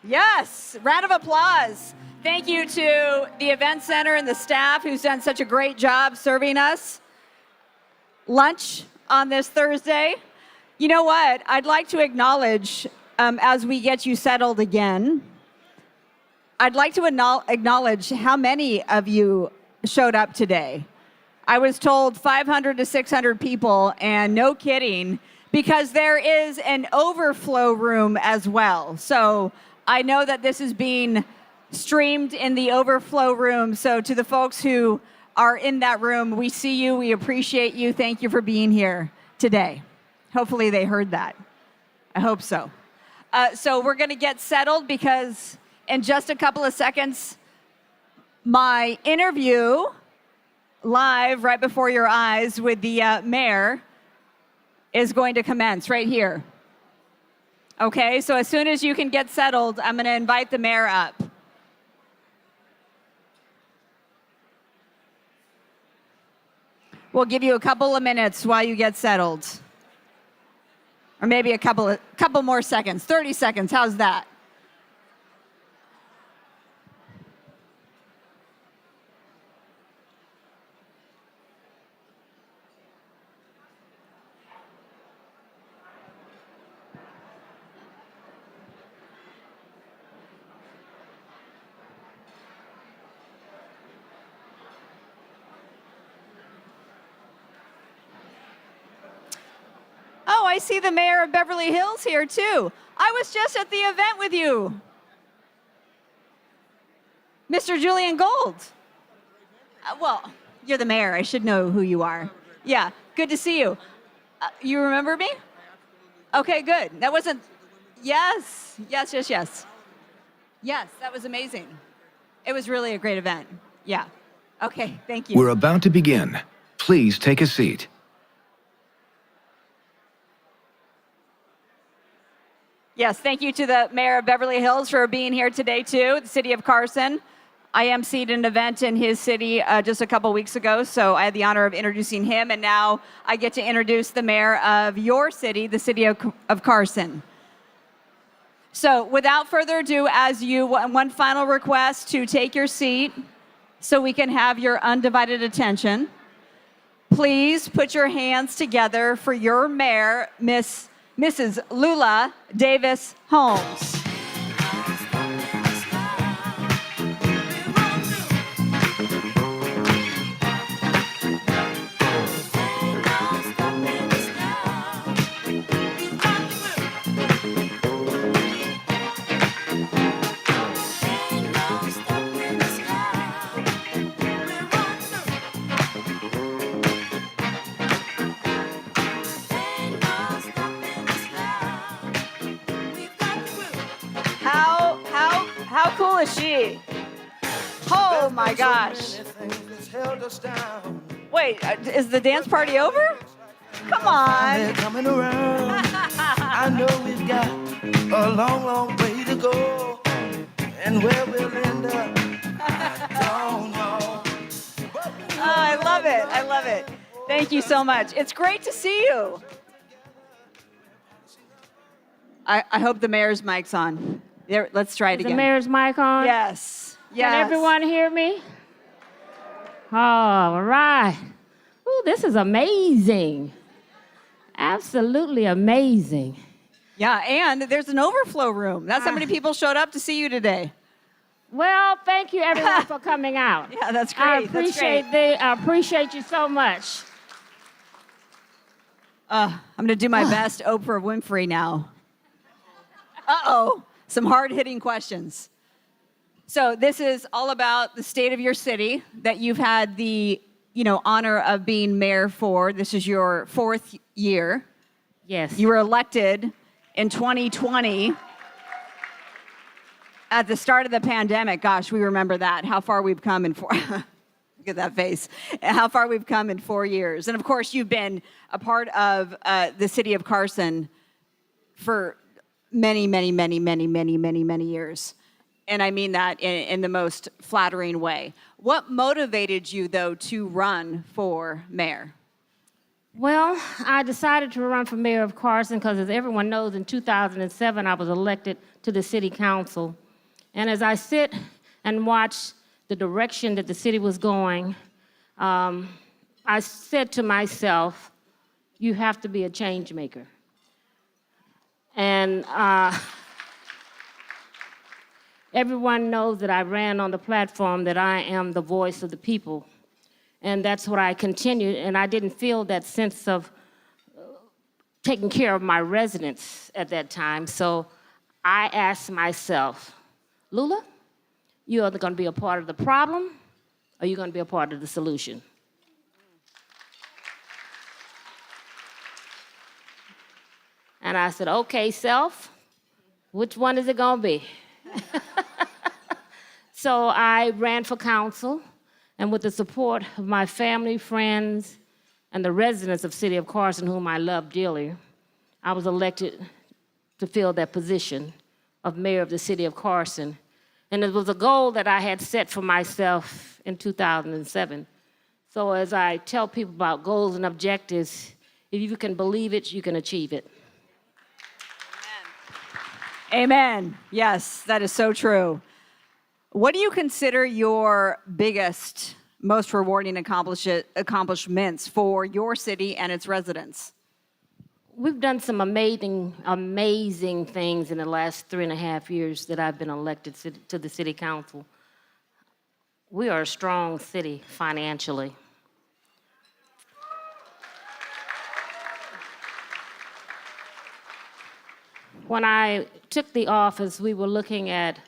Yes. Round of applause. Thank you to the event center and the staff who's done such a great job serving us lunch on this Thursday. You know what? I'd like to acknowledge, as we get you settled again, I'd like to acknowledge how many of you showed up today. I was told 500 to 600 people, and no kidding, because there is an overflow room as well. So I know that this is being streamed in the overflow room. So to the folks who are in that room, we see you, we appreciate you. Thank you for being here today. Hopefully they heard that. I hope so. So we're going to get settled because in just a couple of seconds, my interview live right before your eyes with the mayor is going to commence right here. Okay, so as soon as you can get settled, I'm going to invite the mayor up. We'll give you a couple of minutes while you get settled. Or maybe a couple more seconds, 30 seconds, how's that? Oh, I see the mayor of Beverly Hills here too. I was just at the event with you. Mr. Julian Gold. Well, you're the mayor. I should know who you are. Yeah, good to see you. You remember me? Okay, good. That wasn't, yes. Yes, that was amazing. It was really a great event. Yeah. Okay, thank you. We're about to begin. Please take a seat. Yes, thank you to the mayor of Beverly Hills for being here today too, the city of Carson. I emceed an event in his city just a couple weeks ago, so I had the honor of introducing him, and now I get to introduce the mayor of your city, the city of Carson. So without further ado, one final request to take your seat so we can have your undivided attention. Please put your hands together for your mayor, Mrs. Lula Davis Holmes. How cool is she? Oh my gosh. Wait, is the dance party over? Come on. Coming around. I know we've got a long, long way to go. And where we'll end up, I don't know. Oh, I love it. I love it. Thank you so much. It's great to see you. I hope the mayor's mic's on. There, let's try it again. The mayor's mic on? Yes. Yes. Can everyone hear me? All right. Ooh, this is amazing. Absolutely amazing. Yeah, and there's an overflow room. That's how many people showed up to see you today. Well, thank you everyone for coming out. Yeah, that's great. I appreciate you so much. I'm going to do my best Oprah Winfrey now. Uh-oh. Some hard-hitting questions. So this is all about the state of your city that you've had the, honor of being mayor for. This is your 4th year. Yes. You were elected in 2020 at the start of the pandemic. Gosh, we remember that. How far we've come in 4 Look at that face. How far we've come in 4 years. And of course, you've been a part of the city of Carson for many, many, many, many, many, many, many years. And I mean that in the most flattering way. What motivated you, though, to run for mayor? Well, I decided to run for mayor of Carson because, as everyone knows, in 2007 I was elected to the city council. And as I sit and watch the direction that the city was going, I said to myself, you have to be a change maker. And everyone knows that I ran on the platform that I am the voice of the people. And that's what I continued, and I didn't feel that sense of taking care of my residents at that time. So I asked myself, Lula, you're either going to be a part of the problem or you're going to be a part of the solution. And I said, okay, self, which one is it going to be? So I ran for council, and with the support of my family, friends, and the residents of City of Carson, whom I love dearly, I was elected to fill that position of mayor of the City of Carson. And it was a goal that I had set for myself in 2007. So as I tell people about goals and objectives, if you can believe it, you can achieve it. Amen. Yes, that is so true. What do you consider your biggest, most rewarding accomplishments for your city and its residents? We've done some amazing things in the last 3.5 years that I've been elected to the city council. We are a strong city financially. When I took the office, we were looking at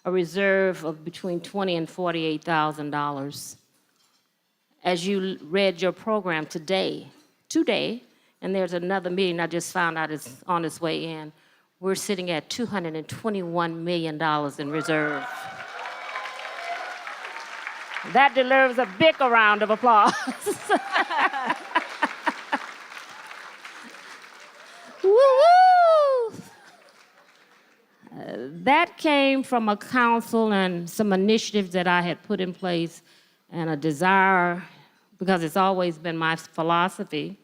a reserve of between $20,000 and $48,000. As you read your program today, and there's another meeting I just found out is on its way in, we're sitting at $221 million in reserve. That deserves a big round of applause. Woo-woo! That came from a council and some initiatives that I had put in place and a desire, because it's always been my philosophy,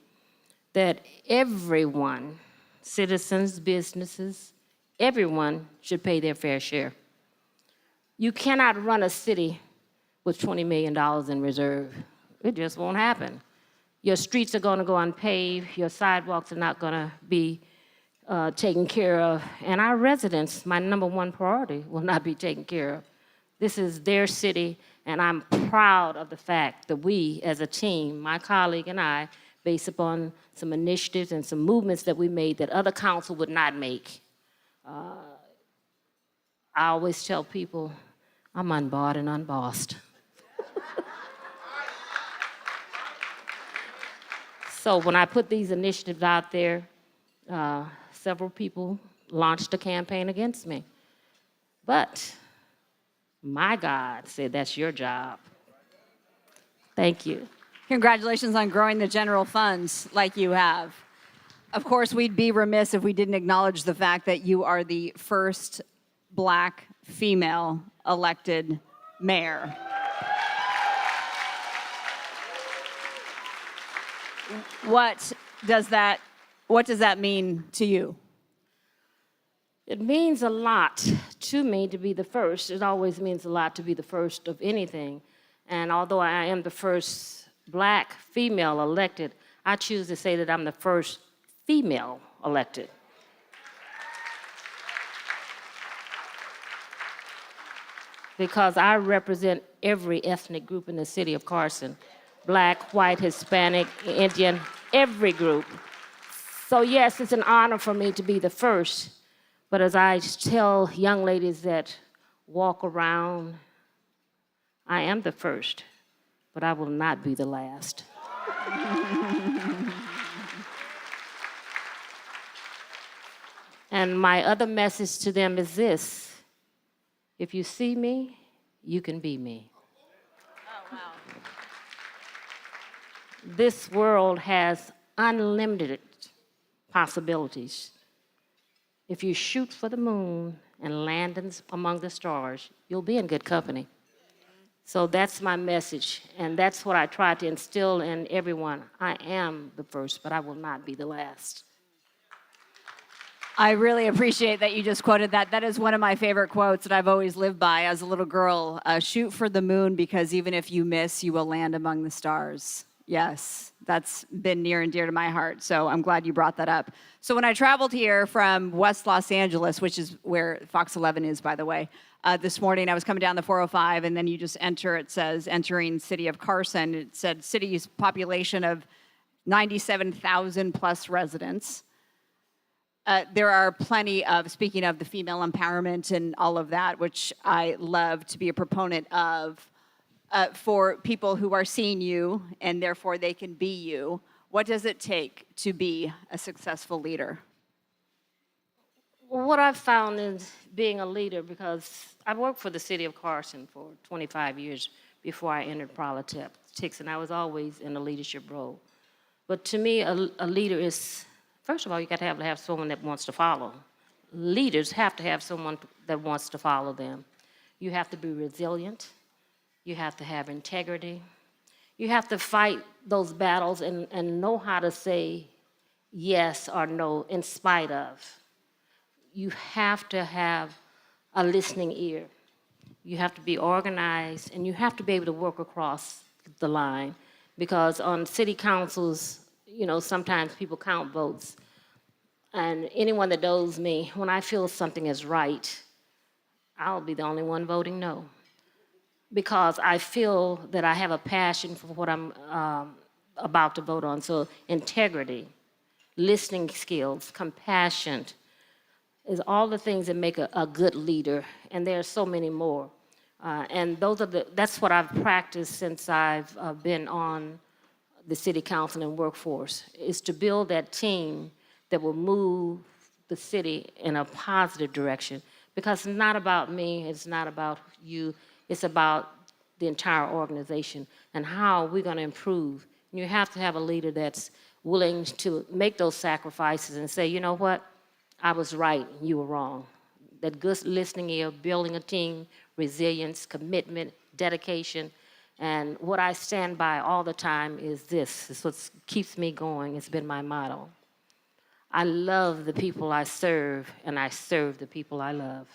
that everyone, citizens, businesses, everyone should pay their fair share. You cannot run a city with $20 million in reserve. It just won't happen. Your streets are going to go unpaved, your sidewalks are not going to be taken care of, and our residents, my #1 priority, will not be taken care of. This is their city, and I'm proud of the fact that we, as a team, my colleague and I, based upon some initiatives and some movements that we made that other council would not make. I always tell people, I'm unbarred and unbossed. So when I put these initiatives out there, several people launched a campaign against me. But my God said, that's your job. Thank you. Congratulations on growing the general funds like you have. Of course, we'd be remiss if we didn't acknowledge the fact that you are the first Black female elected mayor. What does that mean to you? It means a lot to me to be the first. It always means a lot to be the first of anything. And although I am the first Black female elected, I choose to say that I'm the first female elected. Because I represent every ethnic group in the city of Carson. Black, white, Hispanic, Indian, every group. So yes, it's an honor for me to be the first. But as I tell young ladies that walk around, I am the first, but I will not be the last. And my other message to them is this: if you see me, you can be me. Oh, wow. This world has unlimited possibilities. If you shoot for the moon and land among the stars, you'll be in good company. So that's my message, and that's what I try to instill in everyone. I am the first, but I will not be the last. I really appreciate that you just quoted that. That is one of my favorite quotes that I've always lived by as a little girl. Shoot for the moon, because even if you miss, you will land among the stars. Yes, that's been near and dear to my heart. So I'm glad you brought that up. So when I traveled here from West Los Angeles, which is where Fox 11 is, by the way, this morning I was coming down the 405, and then you just enter, it says entering city of Carson. It said city's population of 97,000 plus residents. There are plenty of, speaking of the female empowerment and all of that, which I love to be a proponent of, for people who are seeing you and therefore they can be you. What does it take to be a successful leader? Well, what I've found is being a leader, because I worked for the city of Carson for 25 years before I entered politics, and I was always in a leadership role. But to me, a leader is, first of all, you got to have someone that wants to follow. Leaders have to have someone that wants to follow them. You have to be resilient. You have to have integrity. You have to fight those battles and know how to say yes or no in spite of. You have to have a listening ear. You have to be organized, and you have to be able to work across the line, because on city councils, you know, sometimes people count votes. And anyone that knows me, when I feel something is right, I'll be the only one voting no. Because I feel that I have a passion for what I'm about to vote on. So integrity, listening skills, compassion is all the things that make a good leader. And there are so many more. And that's what I've practiced since I've been on the city council and workforce, is to build that team that will move the city in a positive direction. Because it's not about me, it's not about you, it's about the entire organization and how we're going to improve. And you have to have a leader that's willing to make those sacrifices and say, you know what, I was right, you were wrong. That good listening ear, building a team, resilience, commitment, dedication. And what I stand by all the time is this. It's what keeps me going. It's been my motto. I love the people I serve, and I serve the people I love.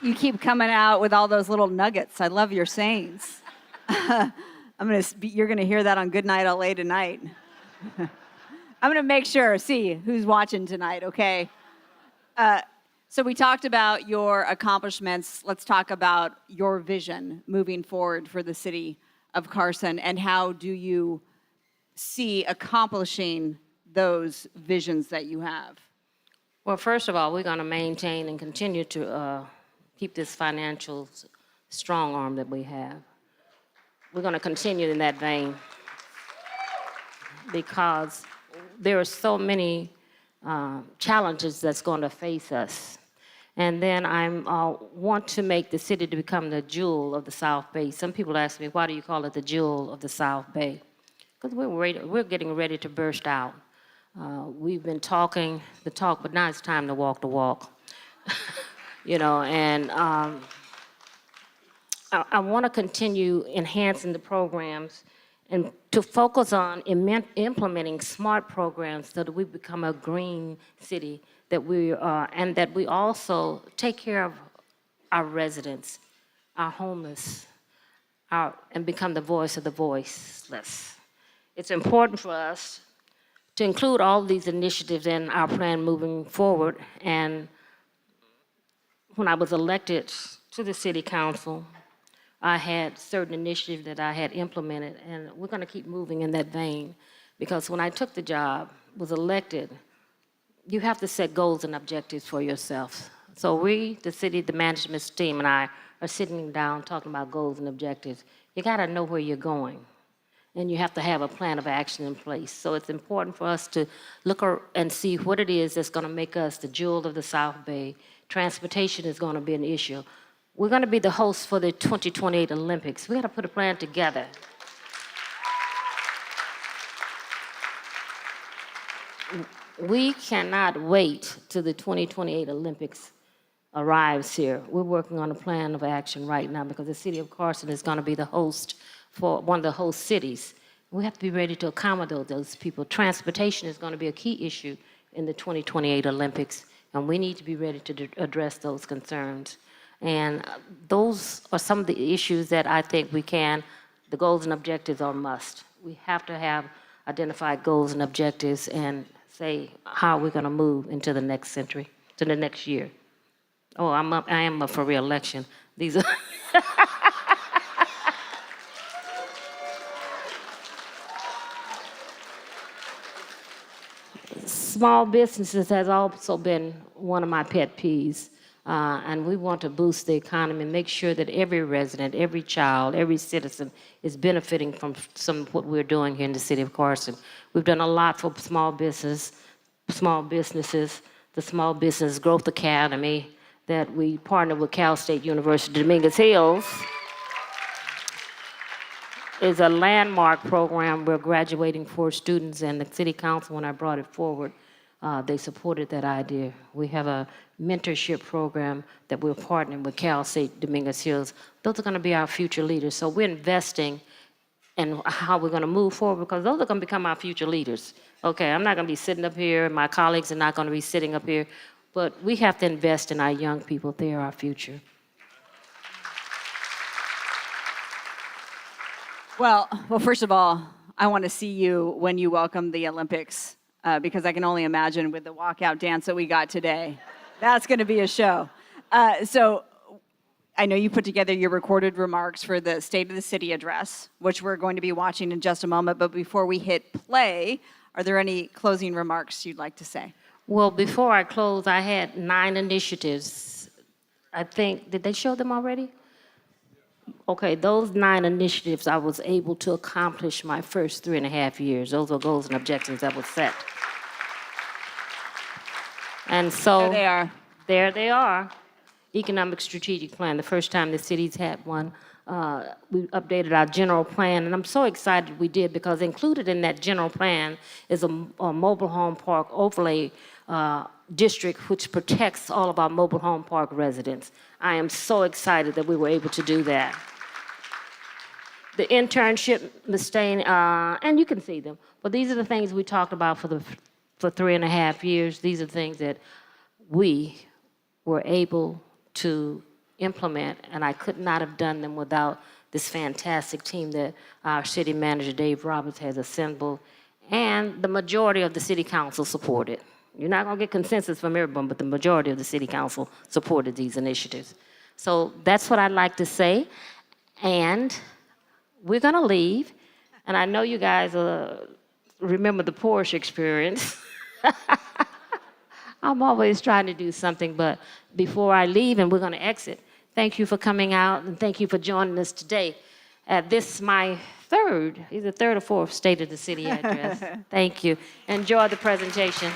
You keep coming out with all those little nuggets. I love your sayings. You're gonna hear that on Good Night LA tonight. I'm gonna make sure, see who's watching tonight, okay? So we talked about your accomplishments. Let's talk about your vision moving forward for the city of Carson, and how do you see accomplishing those visions that you have? Well, first of all, we're going to maintain and continue to keep this financial strong arm that we have. We're going to continue in that vein, because there are so many challenges that's going to face us. And then I want to make the city to become the jewel of the South Bay. Some people ask me, why do you call it the jewel of the South Bay? Because we're getting ready to burst out. We've been talking the talk, but now it's time to walk the walk. You know, and I want to continue enhancing the programs and to focus on implementing smart programs so that we become a green city, and that we also take care of our residents, our homeless, and become the voice of the voiceless. It's important for us to include all these initiatives in our plan moving forward. And when I was elected to the city council, I had certain initiatives that I had implemented, and we're going to keep moving in that vein. Because when I took the job, was elected, you have to set goals and objectives for yourself. So we, the city, the management team, and I are sitting down talking about goals and objectives. You got to know where you're going, and you have to have a plan of action in place. So it's important for us to look and see what it is that's going to make us the jewel of the South Bay. Transportation is going to be an issue. We're going to be the host for the 2028 Olympics. We got to put a plan together. We cannot wait till the 2028 Olympics arrives here. We're working on a plan of action right now because the city of Carson is going to be the host for one of the host cities. We have to be ready to accommodate those people. Transportation is going to be a key issue in the 2028 Olympics, and we need to be ready to address those concerns. And those are some of the issues that I think the goals and objectives are a must. We have to have identified goals and objectives and say how we're going to move into the next century, to the next year. Oh, I am up for re-election. These are small businesses has also been one of my pet peeves. And we want to boost the economy, make sure that every resident, every child, every citizen is benefiting from some of what we're doing here in the city of Carson. We've done a lot for small businesses, the Small Business Growth Academy that we partner with Cal State University Dominguez Hills is a landmark program. We're graduating 4 students, and the city council, when I brought it forward, they supported that idea. We have a mentorship program that we're partnering with Cal State Dominguez Hills. Those are going to be our future leaders. So we're investing in how we're going to move forward because those are going to become our future leaders. Okay, I'm not going to be sitting up here, and my colleagues are not going to be sitting up here, but we have to invest in our young people. They are our future. Well, first of all, I want to see you when you welcome the Olympics because I can only imagine with the walkout dance that we got today. That's going to be a show. So I know you put together your recorded remarks for the State of the City address, which we're going to be watching in just a moment. But before we hit play, are there any closing remarks you'd like to say? Well, before I close, I had 9 initiatives. I think, did they show them already? Okay, those 9 initiatives I was able to accomplish my first 3.5 years. Those are goals and objectives that were set. And so There they are. There they are. Economic strategic plan, the first time the city's had one. We updated our general plan, and I'm so excited we did because included in that general plan is a mobile home park overlay district which protects all of our mobile home park residents. I am so excited that we were able to do that. The internship, and you can see them, but these are the things we talked about for 3.5 years. These are things that we were able to implement, and I could not have done them without this fantastic team that our city manager, Dave Roberts, has assembled, and the majority of the city council supported. You're not going to get consensus from everyone, but the majority of the city council supported these initiatives. So that's what I'd like to say, and we're going to leave, and I know you guys remember the Porsche experience. I'm always trying to do something, but before I leave and we're going to exit, thank you for coming out and thank you for joining us today at this, my either third or fourth State of the City address. Thank you. Enjoy the presentation.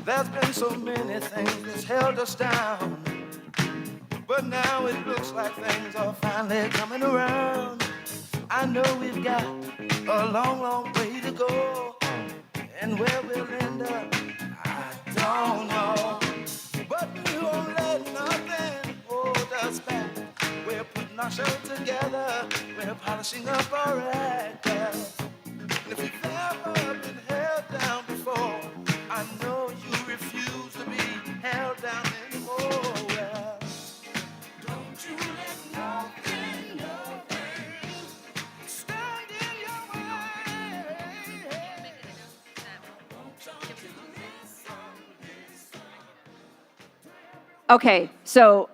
There's been so many things that's held us down, but now it looks like things are finally coming around. I know we've got a long, long way to go, and where we'll end up, I don't know. But we won't let nothing hold us back. We're putting ourselves together, we're polishing up our act. And if you've ever been held down before, I know you refuse to be held down anymore. Well, don't you let nothing stand in your way. Okay, so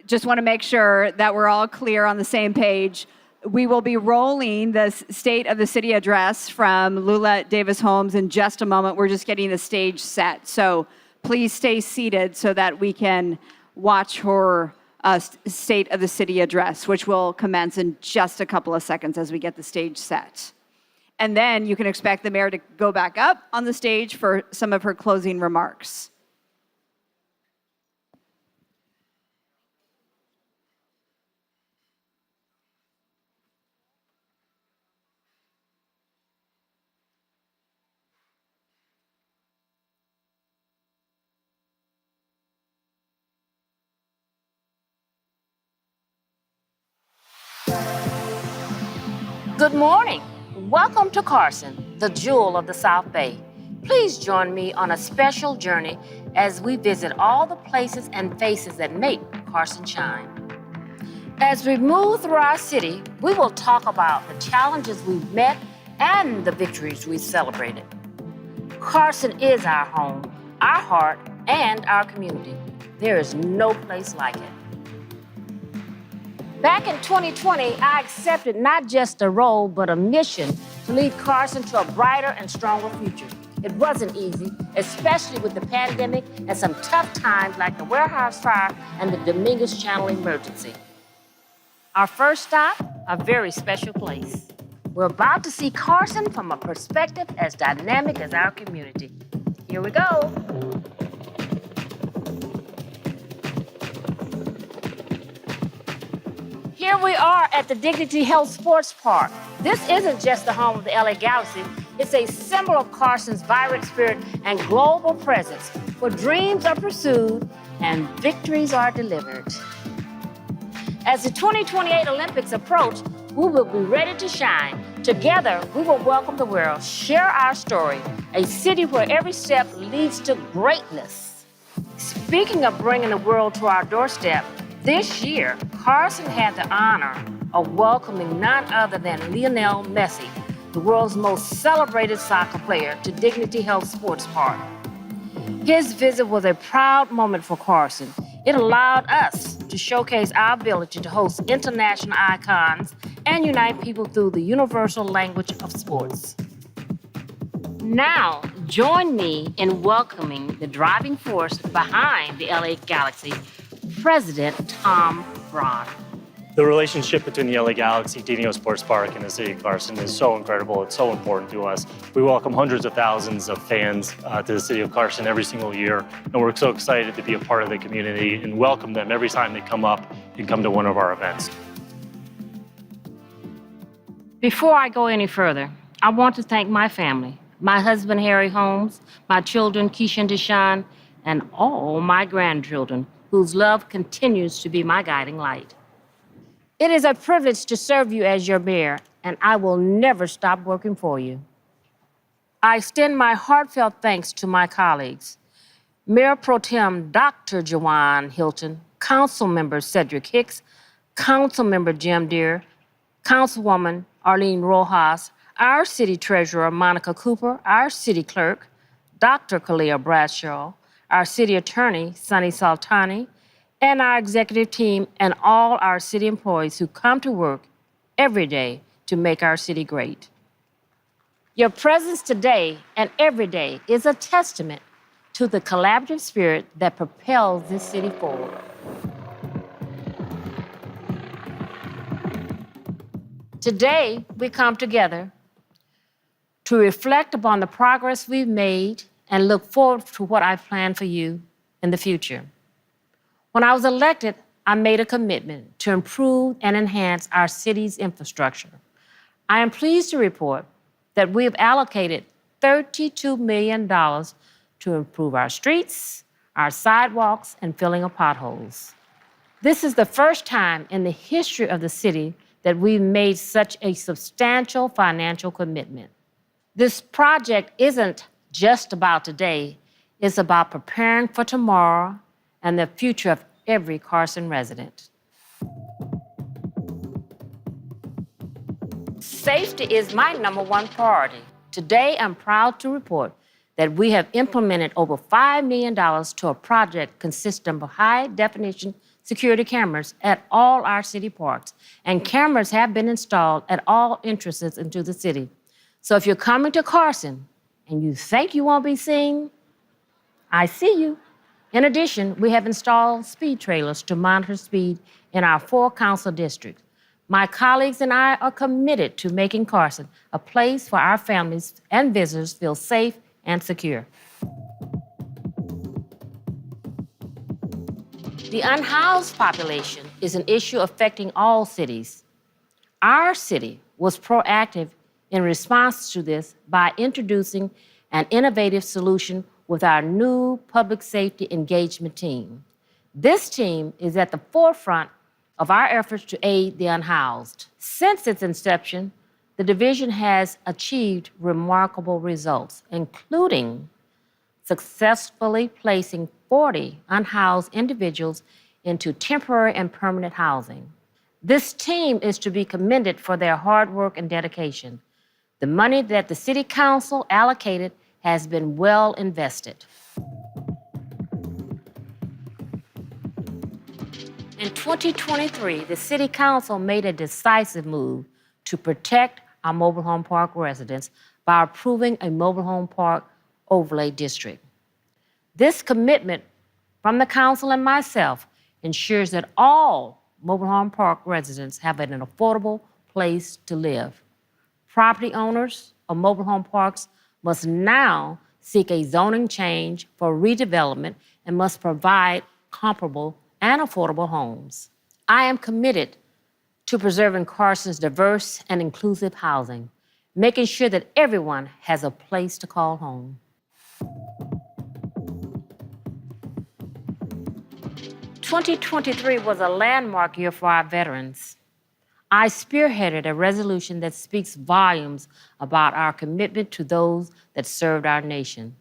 just want to make sure that we're all clear on the same page. We will be rolling the State of the City address from Lula Davis Holmes in just a moment. We're just getting the stage set. So Please stay seated so that we can watch her State of the City address, which will commence in just a couple of seconds as we get the stage set. And then you can expect the mayor to go back up on the stage for some of her closing remarks. Good morning. Welcome to Carson, the jewel of the South Bay. Please join me on a special journey as we visit all the places and faces that make Carson shine. As we move through our city, we will talk about the challenges we've met and the victories we've celebrated. Carson is our home, our heart, and our community. There is no place like it. Back in 2020, I accepted not just a role, but a mission to lead Carson to a brighter and stronger future. It wasn't easy, especially with the pandemic and some tough times like the warehouse fire and the Dominguez Channel emergency. Our first stop, a very special place. We're about to see Carson from a perspective as dynamic as our community. Here we go. Here we are at the Dignity Health Sports Park. This isn't just the home of the LA Galaxy. It's a symbol of Carson's vibrant spirit and global presence, where dreams are pursued and victories are delivered. As the 2028 Olympics approach, we will be ready to shine. Together, we will welcome the world, share our story, a city where every step leads to greatness. Speaking of bringing the world to our doorstep, this year, Carson had the honor of welcoming none other than Lionel Messi, the world's most celebrated soccer player, to Dignity Health Sports Park. His visit was a proud moment for Carson. It allowed us to showcase our ability to host international icons and unite people through the universal language of sports. Now, join me in welcoming the driving force behind the LA Galaxy, President Tom Braun. The relationship between the LA Galaxy, Dignity Sports Park, and the city of Carson is so incredible. It's so important to us. We welcome hundreds of thousands of fans to the city of Carson every single year, and we're so excited to be a part of the community and welcome them every time they come up and come to one of our events. Before I go any further, I want to thank my family, my husband, Harry Holmes, my children, Keisha and Deshaun, and all my grandchildren, whose love continues to be my guiding light. It is a privilege to serve you as your mayor, and I will never stop working for you. I extend my heartfelt thanks to my colleagues, Mayor Pro Tem Dr. Jawan Hilton, Councilmember Cedric Hicks, Councilmember Jim Deere, Councilwoman Arlene Rojas, our City Treasurer Monica Cooper, our City Clerk, Dr. Kalia Bradshaw, our City Attorney Sunny Saltani, and our executive team and all our city employees who come to work every day to make our city great. Your presence today and every day is a testament to the collaborative spirit that propels this city forward. Today, we come together to reflect upon the progress we've made and look forward to what I plan for you in the future. When I was elected, I made a commitment to improve and enhance our city's infrastructure. I am pleased to report that we have allocated $32 million to improve our streets, our sidewalks, and filling of potholes. This is the first time in the history of the city that we've made such a substantial financial commitment. This project isn't just about today, it's about preparing for tomorrow and the future of every Carson resident. Safety is my #1 priority. Today, I'm proud to report that we have implemented over $5 million to a project consisting of high-definition security cameras at all our city parks, and cameras have been installed at all entrances into the city. So if you're coming to Carson and you think you won't be seen, I see you. In addition, we have installed speed trailers to monitor speed in our 4 council districts. My colleagues and I are committed to making Carson a place for our families and visitors feel safe and secure. The unhoused population is an issue affecting all cities. Our city was proactive in response to this by introducing an innovative solution with our new public safety engagement team. This team is at the forefront of our efforts to aid the unhoused. Since its inception, the division has achieved remarkable results, including successfully placing 40 unhoused individuals into temporary and permanent housing. This team is to be commended for their hard work and dedication. The money that the City Council allocated has been well invested. In 2023, the City Council made a decisive move to protect our mobile home park residents by approving a mobile home park overlay district. This commitment from the council and myself ensures that all mobile home park residents have an affordable place to live. Property owners of mobile home parks must now seek a zoning change for redevelopment and must provide comparable and affordable homes. I am committed to preserving Carson's diverse and inclusive housing, making sure that everyone has a place to call home. 2023 was a landmark year for our veterans. I spearheaded a resolution that speaks volumes about our commitment to those that served our nation.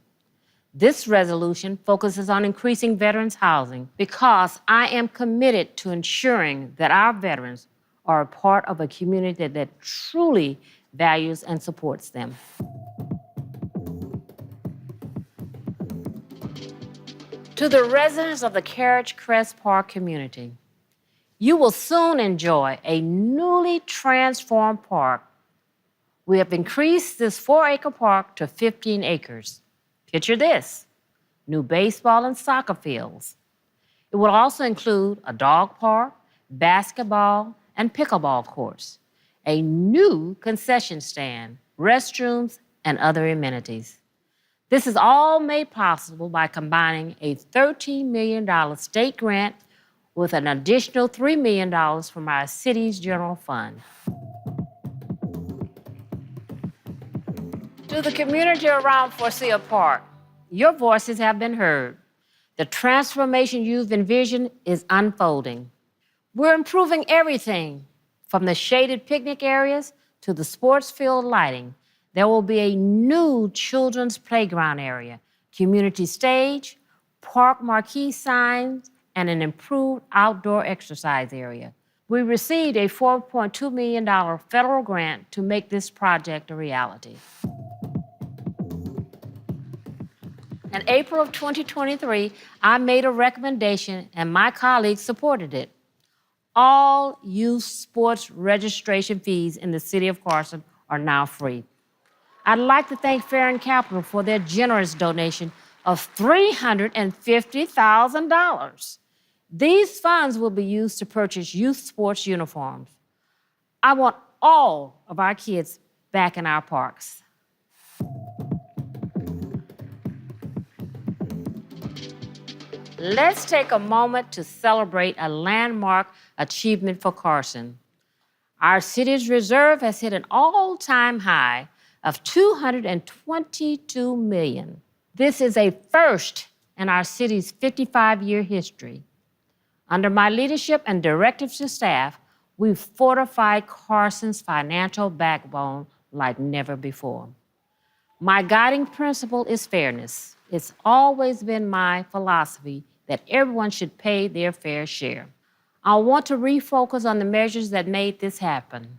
This resolution focuses on increasing veterans' housing because I am committed to ensuring that our veterans are a part of a community that truly values and supports them. To the residents of the Carriage Crest Park community, you will soon enjoy a newly transformed park. We have increased this 4-acre park to 15 acres. Picture this: new baseball and soccer fields. It will also include a dog park, basketball, and pickleball courts, a new concession stand, restrooms, and other amenities. This is all made possible by combining a $13 million state grant with an additional $3 million from our city's general fund. To the community around Forsyth Park, your voices have been heard. The transformation you've envisioned is unfolding. We're improving everything from the shaded picnic areas to the sports field lighting. There will be a new children's playground area, community stage, park marquee signs, and an improved outdoor exercise area. We received a $4.2 million federal grant to make this project a reality. In April of 2023, I made a recommendation and my colleagues supported it. All youth sports registration fees in the city of Carson are now free. I'd like to thank Farron Capital for their generous donation of $350,000. These funds will be used to purchase youth sports uniforms. I want all of our kids back in our parks. Let's take a moment to celebrate a landmark achievement for Carson. Our city's reserve has hit an all-time high of $222 million. This is a first in our city's 55-year history. Under my leadership and directives to staff, we've fortified Carson's financial backbone like never before. My guiding principle is fairness. It's always been my philosophy that everyone should pay their fair share. I want to refocus on the measures that made this happen.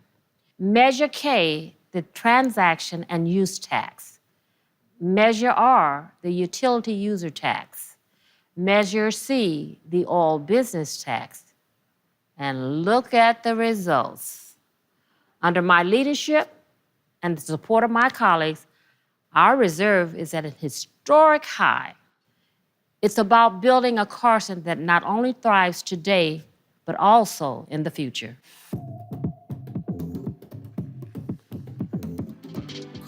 Measure K, the transaction and use tax. Measure R, the utility user tax. Measure C, the all business tax. And look at the results. Under my leadership and the support of my colleagues, our reserve is at a historic high. It's about building a Carson that not only thrives today, but also in the future.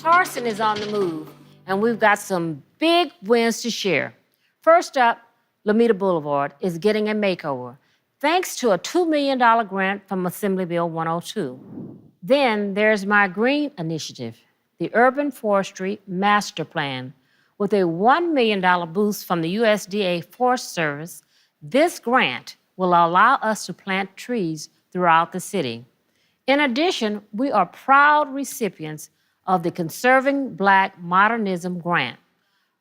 Carson is on the move, and we've got some big wins to share. First up, Lameda Boulevard is getting a makeover, thanks to a $2 million grant from Assembly Bill 102. Then there's my Green Initiative, the Urban Forestry Master Plan. With a $1 million boost from the USDA Forest Service, this grant will allow us to plant trees throughout the city. In addition, we are proud recipients of the Conserving Black Modernism Grant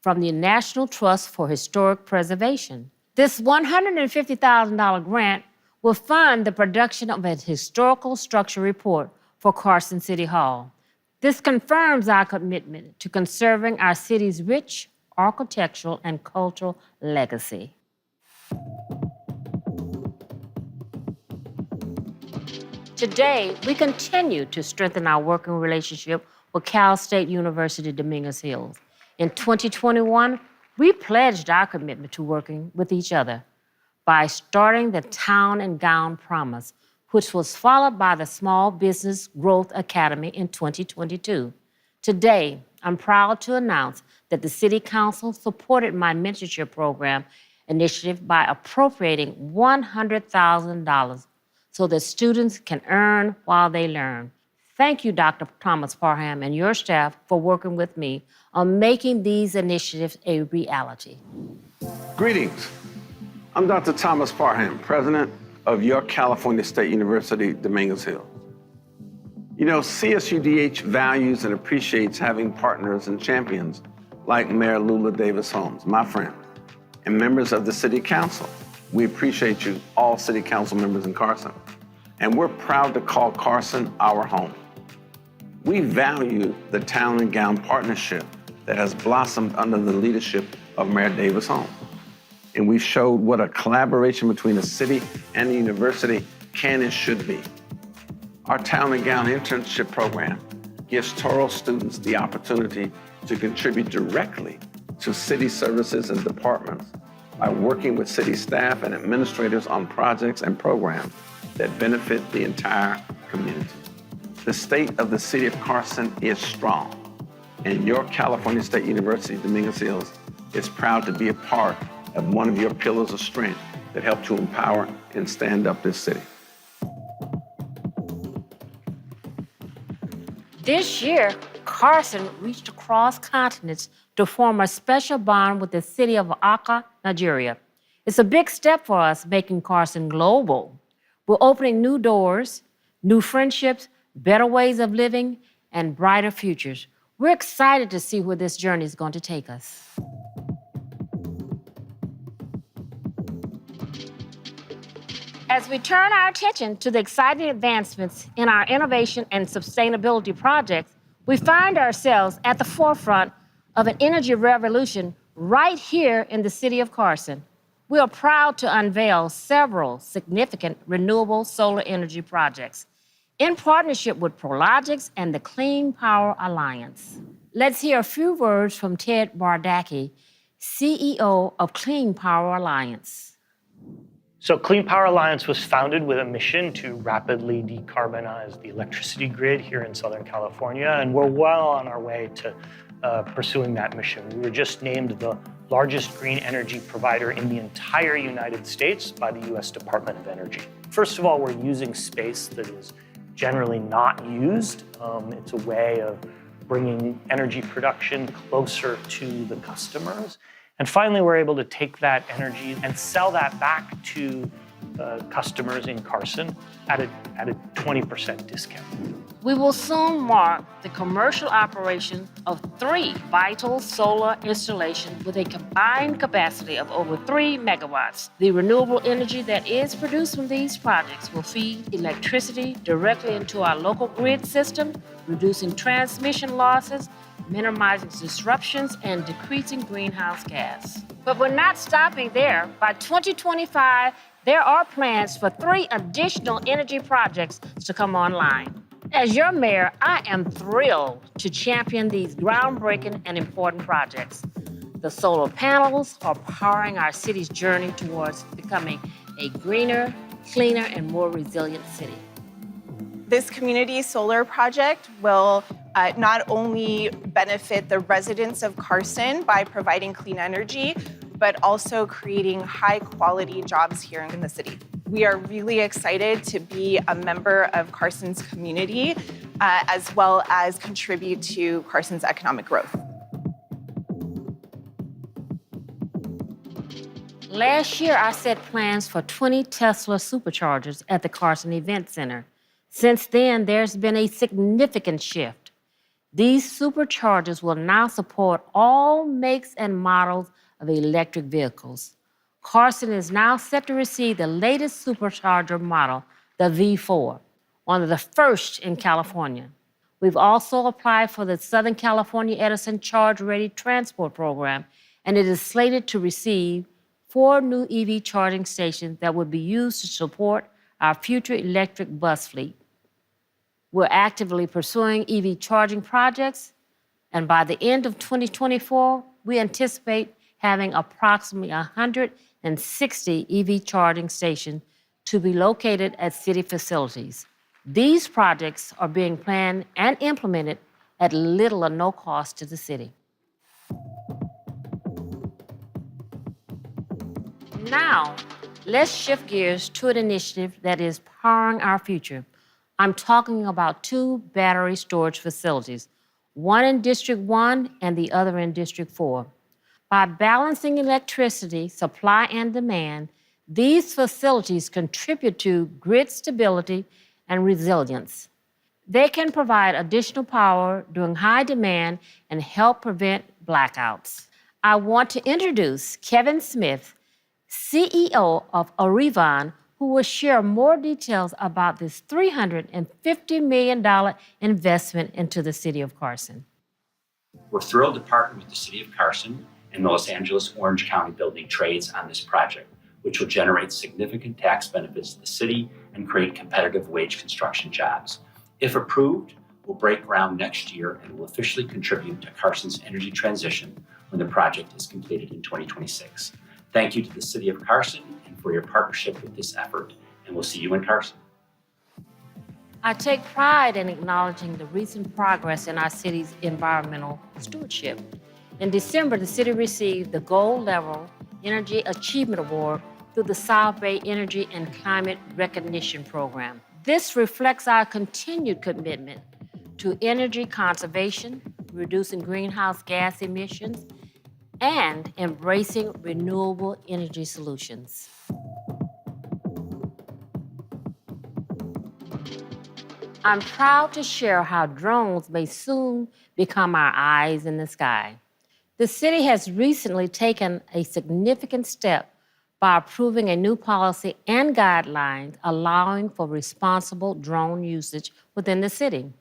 from the National Trust for Historic Preservation. This $150,000 grant will fund the production of a historical structure report for Carson City Hall. This confirms our commitment to conserving our city's rich architectural and cultural legacy. Today, we continue to strengthen our working relationship with Cal State University Dominguez Hills. In 2021, we pledged our commitment to working with each other by starting the Town and Gown Promise, which was followed by the Small Business Growth Academy in 2022. Today, I'm proud to announce that the City Council supported my mentorship program initiative by appropriating $100,000 so that students can earn while they learn. Thank you, Dr. Thomas Parham and your staff for working with me on making these initiatives a reality. Greetings. I'm Dr. Thomas Parham, president of your California State University, Dominguez Hills. You know, CSUDH values and appreciates having partners and champions like Mayor Lula Davis Holmes, my friend, and members of the City Council. We appreciate you, all City Council members in Carson, and we're proud to call Carson our home. We value the Town and Gown partnership that has blossomed under the leadership of Mayor Davis Holmes. And we showed what a collaboration between the city and the university can and should be. Our Town and Gown internship program gives Touro students the opportunity to contribute directly to city services and departments by working with city staff and administrators on projects and programs that benefit the entire community. The state of the city of Carson is strong, and your California State University, Dominguez Hills, is proud to be a part of one of your pillars of strength that help to empower and stand up this city. This year, Carson reached across continents to form a special bond with the city of Accra, Nigeria. It's a big step for us, making Carson global. We're opening new doors, new friendships, better ways of living, and brighter futures. We're excited to see where this journey is going to take us. As we turn our attention to the exciting advancements in our innovation and sustainability projects, we find ourselves at the forefront of an energy revolution right here in the city of Carson. We are proud to unveil several significant renewable solar energy projects in partnership with Prologix and the Clean Power Alliance. Let's hear a few words from Ted Bardacki, CEO of Clean Power Alliance. So Clean Power Alliance was founded with a mission to rapidly decarbonize the electricity grid here in Southern California, and we're well on our way to pursuing that mission. We were just named the largest green energy provider in the entire United States by the U.S. Department of Energy. First of all, we're using space that is generally not used. It's a way of bringing energy production closer to the customers. And finally, we're able to take that energy and sell that back to customers in Carson at a 20% discount. We will soon mark the commercial operation of 3 vital solar installations with a combined capacity of over 3 megawatts. The renewable energy that is produced from these projects will feed electricity directly into our local grid system, reducing transmission losses, minimizing disruptions, and decreasing greenhouse gas. But we're not stopping there. By 2025, there are plans for 3 additional energy projects to come online. As your mayor, I am thrilled to champion these groundbreaking and important projects. The The solar panels are powering our city's journey towards becoming a greener, cleaner, and more resilient city. This community solar project will not only benefit the residents of Carson by providing clean energy, but also creating high-quality jobs here in the city. We are really excited to be a member of Carson's community, as well as contribute to Carson's economic growth. Last year, I set plans for 20 Tesla superchargers at the Carson Event Center. Since then, there's been a significant shift. These superchargers will now support all makes and models of electric vehicles. Carson is now set to receive the latest supercharger model, the V4, one of the first in California. We've also applied for the Southern California Edison Charge Ready Transport Program, and it is slated to receive 4 new EV charging stations that would be used to support our future electric bus fleet. We're actively pursuing EV charging projects, and by the end of 2024, we anticipate having approximately 160 EV charging stations to be located at city facilities. These projects are being planned and implemented at little or no cost to the city. Now, let's shift gears to an initiative that is powering our future. I'm talking about 2 battery storage facilities, one in District 1 and the other in District 4. By balancing electricity supply and demand, these facilities contribute to grid stability and resilience. They can provide additional power during high demand and help prevent blackouts. I want to introduce Kevin Smith, CEO of Arrivan, who will share more details about this $350 million investment into the city of Carson. We're thrilled to partner with the city of Carson and the Los Angeles Orange County Building Trades on this project, which will generate significant tax benefits to the city and create competitive wage construction jobs. If approved, we'll break ground next year and will officially contribute to Carson's energy transition when the project is completed in 2026. Thank you to the city of Carson and for your partnership with this effort, and we'll see you in Carson. I take pride in acknowledging the recent progress in our city's environmental stewardship. In December, the city received the Gold Level Energy Achievement Award through the South Bay Energy and Climate Recognition Program. This reflects our continued commitment to energy conservation, reducing greenhouse gas emissions, and embracing renewable energy solutions. I'm proud to share how drones may soon become our eyes in the sky. The city has recently taken a significant step by approving a new policy and guidelines allowing for responsible drone usage within the city.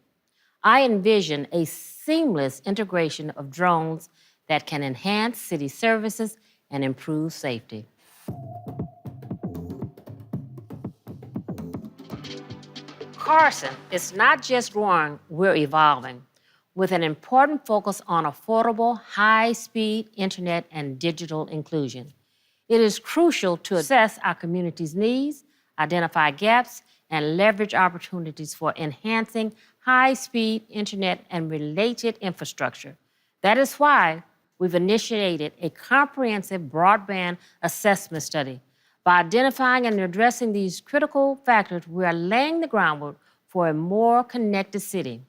I envision a seamless integration of drones that can enhance city services and improve safety. Carson is not just growing, we're evolving, with an important focus on affordable, high-speed internet and digital inclusion. It is crucial to assess our community's needs, identify gaps, and leverage opportunities for enhancing high-speed internet and related infrastructure. That is why we've initiated a comprehensive broadband assessment study. By identifying and addressing these critical factors, we are laying the groundwork for a more connected city.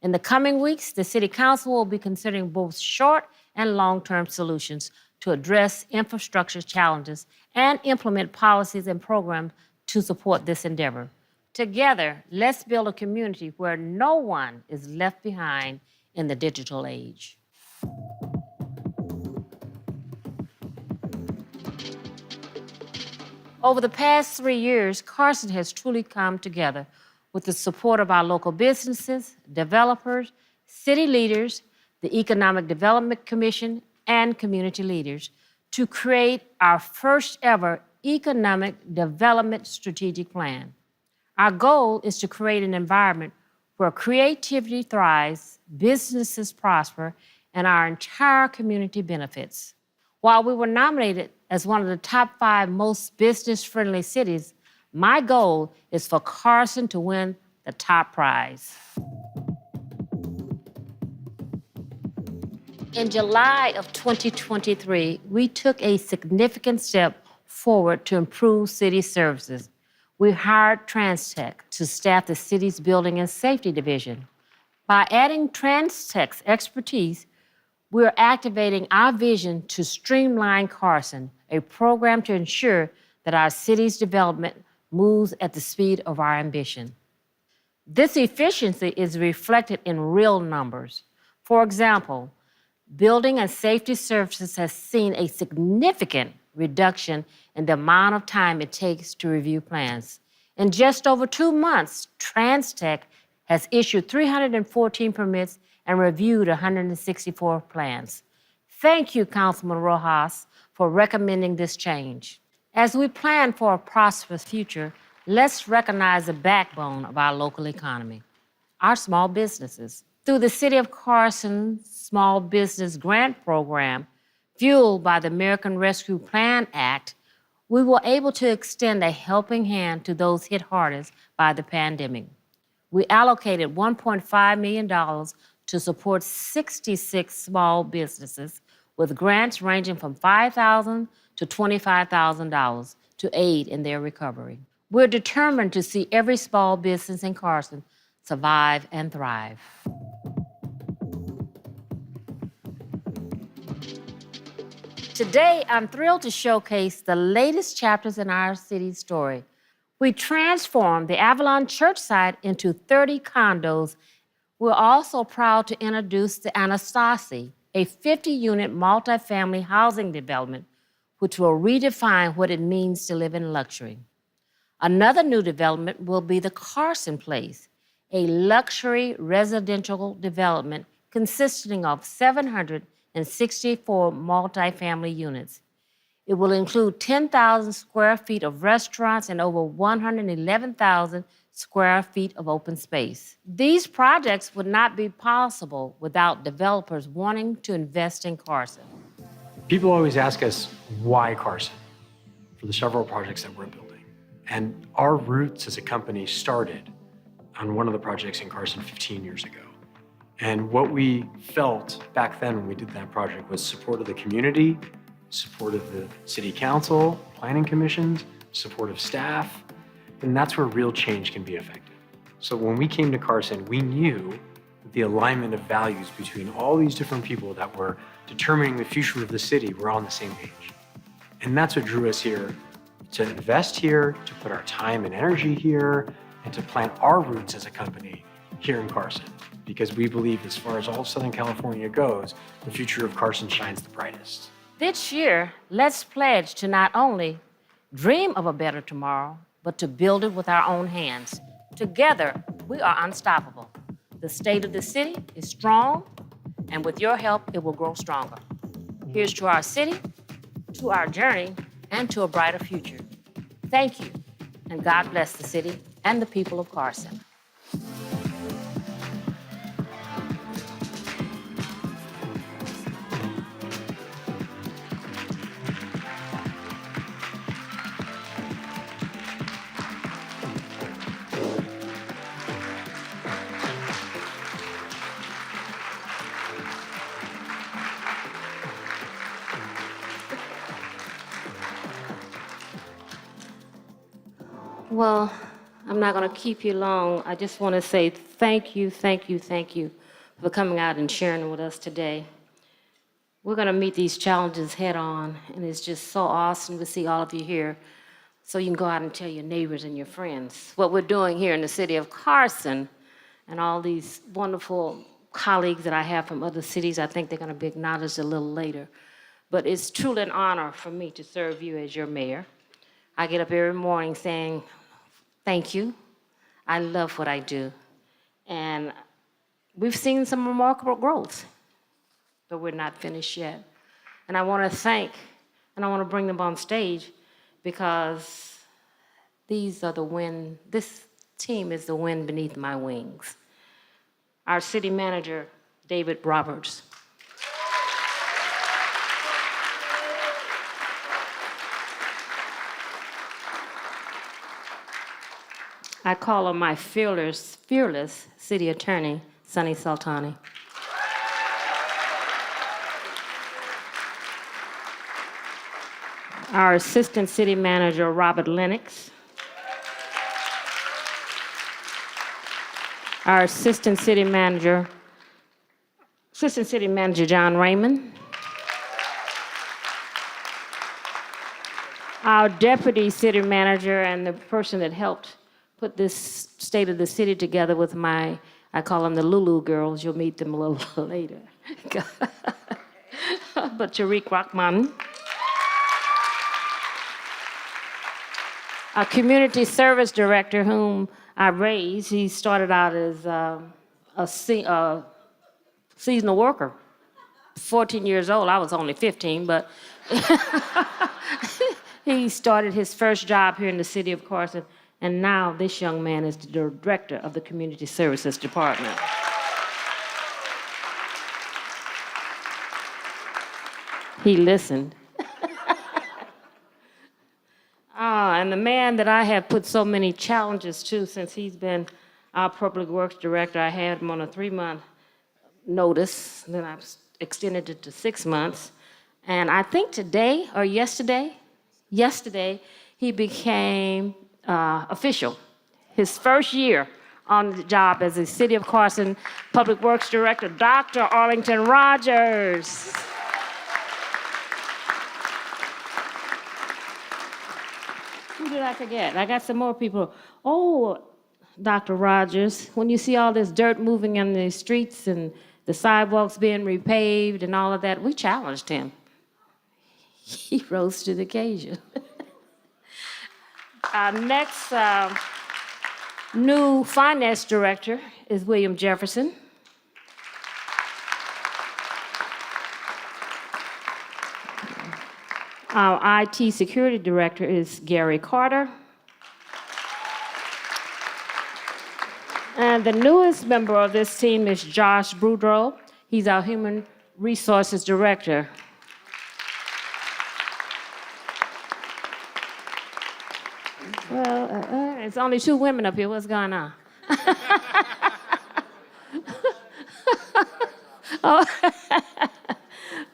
In the coming weeks, the City Council will be considering both short and long-term solutions to address infrastructure challenges and implement policies and programs to support this endeavor. Together, let's build a community where no one is left behind in the digital age. Over the past 3 years, Carson has truly come together with the support of our local businesses, developers, city leaders, the Economic Development Commission, and community leaders to create our first ever Economic Development Strategic Plan. Our goal is to create an environment where creativity thrives, businesses prosper, and our entire community benefits. While we were nominated as one of the top 5 most business-friendly cities, my goal is for Carson to win the top prize. In July of 2023, we took a significant step forward to improve city services. We hired TransTech to staff the city's Building and Safety Division. By adding TransTech's expertise, we're activating our vision to streamline Carson, a program to ensure that our city's development moves at the speed of our ambition. This efficiency is reflected in real numbers. For example, Building and Safety Services has seen a significant reduction in the amount of time it takes to review plans. In just over 2 months, TransTech has issued 314 permits and reviewed 164 plans. Thank you, Councilman Rojas, for recommending this change. As we plan for a prosperous future, let's recognize the backbone of our local economy, our small businesses. Through the City of Carson's Small Business Grant Program, fueled by the American Rescue Plan Act, we were able to extend a helping hand to those hit hardest by the pandemic. We allocated $1.5 million to support 66 small businesses with grants ranging from $5,000 to $25,000 to aid in their recovery. We're determined to see every small business in Carson survive and thrive. Today, I'm thrilled to showcase the latest chapters in our city's story. We transformed the Avalon Church site into 30 condos. We're also proud to introduce the Anastasi, a 50-unit multifamily housing development, which will redefine what it means to live in luxury. Another new development will be the Carson Place, a luxury residential development consisting of 764 multifamily units. It will include 10,000 square feet of restaurants and over 111,000 square feet of open space. These projects would not be possible without developers wanting to invest in Carson. People always ask us, why Carson, for the several projects that we're building. And our roots as a company started on one of the projects in Carson 15 years ago. And what we felt back then when we did that project was support of the community, support of the city council, planning commissions, support of staff, and that's where real change can be effective. So when we came to Carson, we knew that the alignment of values between all these different people that were determining the future of the city were on the same page. And that's what drew us here, to invest here, to put our time and energy here, and to plant our roots as a company here in Carson. Because we believe as far as all of Southern California goes, the future of Carson shines the brightest. This year, let's pledge to not only dream of a better tomorrow, but to build it with our own hands. Together, we are unstoppable. The state of the city is strong, and with your help, it will grow stronger. Here's to our city, to our journey, and to a brighter future. Thank you, and God bless the city and the people of Carson. Well, I'm not going to keep you long. I just want to say thank you for coming out and sharing with us today. We're going to meet these challenges head on, and it's just so awesome to see all of you here so you can go out and tell your neighbors and your friends what we're doing here in the city of Carson, and all these wonderful colleagues that I have from other cities. I think they're going to be acknowledged a little later. But it's truly an honor for me to serve you as your mayor. I get up every morning saying, thank you. I love what I do. And we've seen some remarkable growth, but we're not finished yet. And I want to thank, and I want to bring them on stage because these are the wind, this team is the wind beneath my wings. Our city manager, David Roberts. I call on my fearless city attorney, Sunny Sultani. Our assistant city manager, Robert Lennox. Our assistant city manager, John Raymond. Our deputy city manager and the person that helped put this state of the city together with I call them the Lulu girls. You'll meet them a little later. But Tariq Rahman. Our community service director, whom I raised, he started out as a seasonal worker. 14 years old, I was only 15, but he started his first job here in the city of Carson, and now this young man is the director of the community services department. He listened. And the man that I have put so many challenges to since he's been our public works director, I had him on a 3-month notice, then I've extended it to 6 months. And I think today or yesterday, he became official. His first year on the job as the City of Carson Public Works Director, Dr. Arlington Rogers. Who did I forget? I got some more people. Oh, Dr. Rogers, when you see all this dirt moving in the streets and the sidewalks being repaved and all of that, we challenged him. He rose to the occasion. Our next new finance director is William Jefferson. Our IT security director is Gary Carter. And the newest member of this team is Josh Boudreau. He's our human resources director. Well, it's only 2 women up here. What's going on? Oh.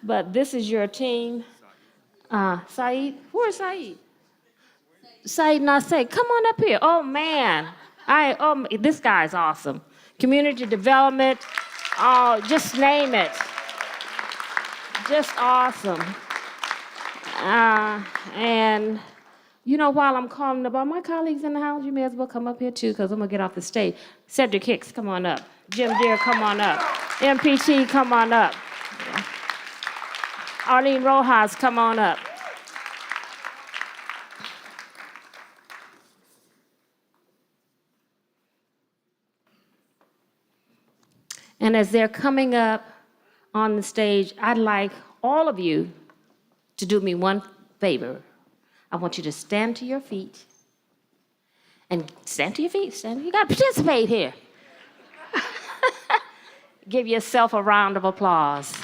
But this is your team. Saeed, where's Saeed? Saeed Naseh, come on up here. Oh man, this guy's awesome. Community development, just name it. Just awesome. And you know, while I'm calling about my colleagues in the house, you may as well come up here too, because I'm gonna get off the stage. Cedric Hicks, come on up. Jim Deere, come on up. MPT, come on up. Arlene Rojas, come on up. And as they're coming up on the stage, I'd like all of you to do me one favor. I want you to stand to your feet. And stand to your feet. You got to participate here. Give yourself a round of applause.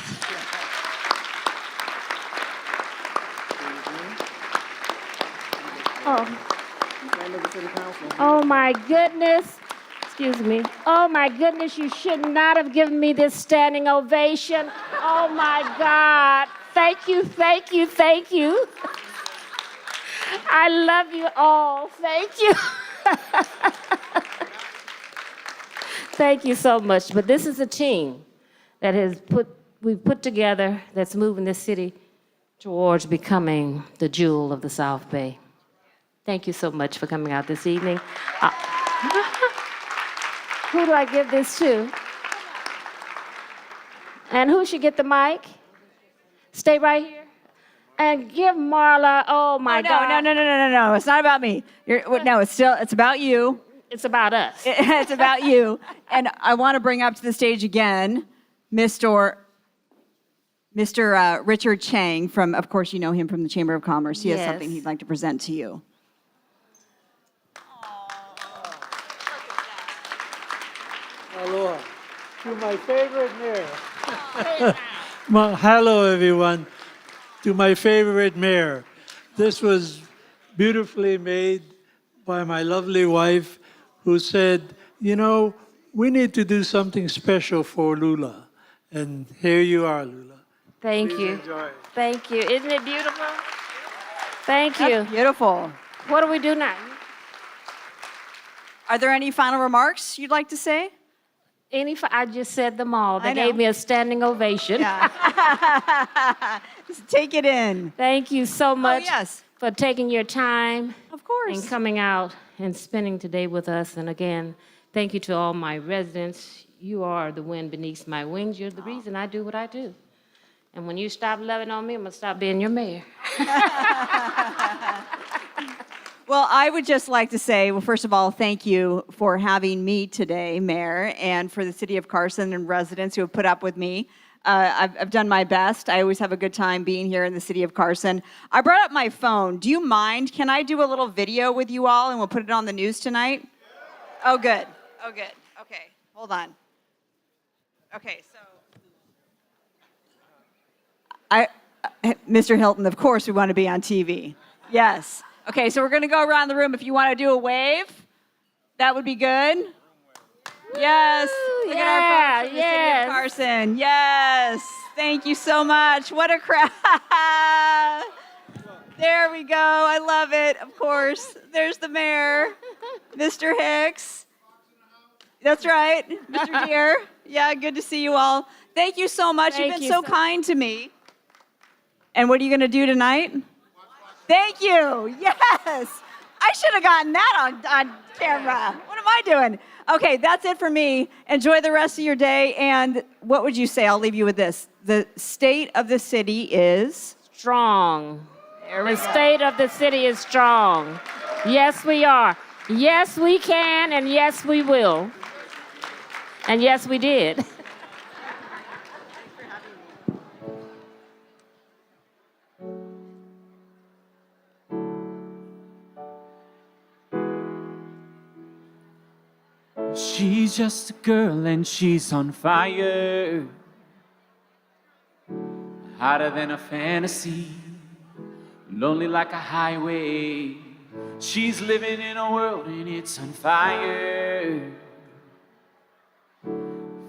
Oh my goodness. Excuse me. Oh my goodness, you should not have given me this standing ovation. Oh my God. Thank you, thank you, thank you. I love you all. Thank you. Thank you so much. But this is a team that we've put together that's moving this city towards becoming the jewel of the South Bay. Thank you so much for coming out this evening. Who do I give this to? And who should get the mic? Stay right here. And give Marla, oh my God. No, it's not about me. It's about you. It's about us. It's about you. And I want to bring up to the stage again, Mr. Richard Chang from, of course, you know him from the Chamber of Commerce. He has something he'd like to present to you. Aloha. To my favorite mayor. Hello, everyone. To my favorite mayor. This was beautifully made by my lovely wife, who said, you know, we need to do something special for Lula. And here you are, Lula. Thank Please you. enjoy it. Thank you. Isn't it beautiful? Thank you. That's beautiful. What do we do now? Are there any final remarks you'd like to say? I just said them all. They I know. gave me a standing ovation. Yeah. Just take it in. Thank you so much yes. for taking your time. Of course. And coming out and spending today with us. And again, thank you to all my residents. You are the wind beneath my wings. You're the reason I do what I do. And when you stop loving on me, I'm going to stop being your mayor. Well, I would just like to say, well, first of all, thank you for having me today, Mayor, and for the City of Carson and residents who have put up with me. I've done my best. I always have a good time being here in the City of Carson. I brought up my phone. Do you mind? Can I do a little video with you all, and we'll put it on the news tonight? Oh, good. Oh, good. Okay, hold on. Okay, so... Mr. Hilton, of course we want to be on TV. Yes. Okay, so we're going to go around the room. If you want to do a wave, that would be good. Yes. Look at our folks from the City of Carson. Yes. Thank you so much. What a crowd. There we go. I love it. Of course. There's the mayor, Mr. Hicks. That's right, Mr. Deere. Yeah, good to see you all. Thank you so much. You've been so kind to me. And what are you going to do tonight? Thank you. Yes. I should have gotten that on camera. What am I doing? Okay, that's it for me. Enjoy the rest of your day. And what would you say? I'll leave you with this. The state of the city is? Strong. The state of the city is strong. Yes, we are. Yes, we can, and yes, we will. And yes, we did. She's just a girl and she's on fire, hotter than a fantasy, lonely like a highway. She's living in a world and it's on fire,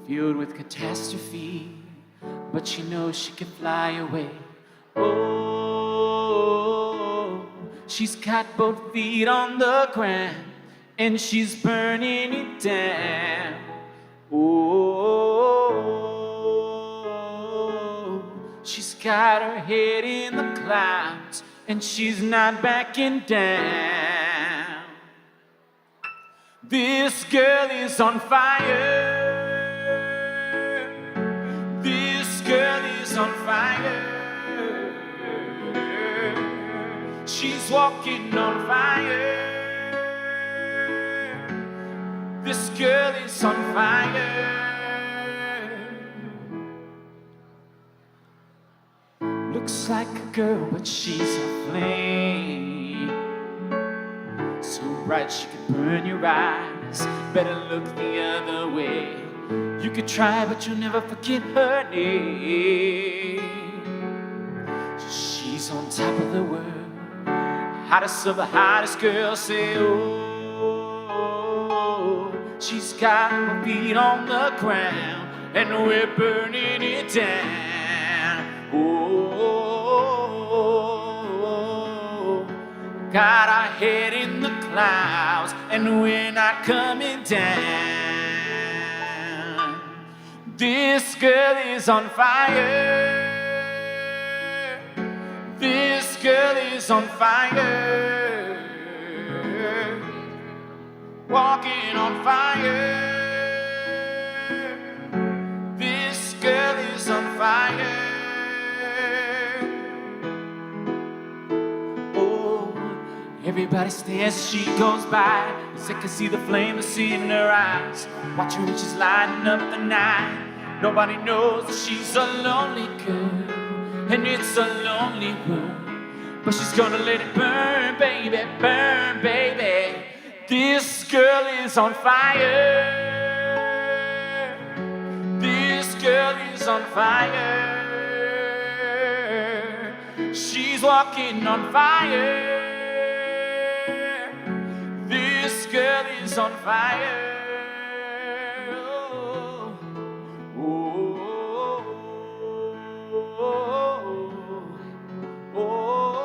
filled with catastrophe, but she knows she can fly away. Oh, she's got both feet on the ground and she's burning it down. Oh, she's got her head in the clouds and she's not backing down. This girl is on fire. This girl is on fire. She's walking on fire. This girl is on fire. Looks like a girl, but she's a flame, so bright she could burn your eyes. Better look the other way. You could try, but you'll never forget her name. She's on top of the world, hottest of the hottest girls. Say, oh. She's got her feet on the ground and we're burning it down. Oh, got our head in the clouds and we're not coming down. This girl is on fire. This girl is on fire. Walking on fire. This girl is on fire. Oh, everybody stares as she goes by, 'cause they can see the flame, they see in her eyes. Watch her when she's lighting up the night. Nobody knows that she's a lonely girl, and it's a lonely world. But she's gonna let it burn, baby, burn, baby. This girl is on fire. This girl is on fire. She's walking on fire. This girl is she's on fire. Oh, oh, oh, oh,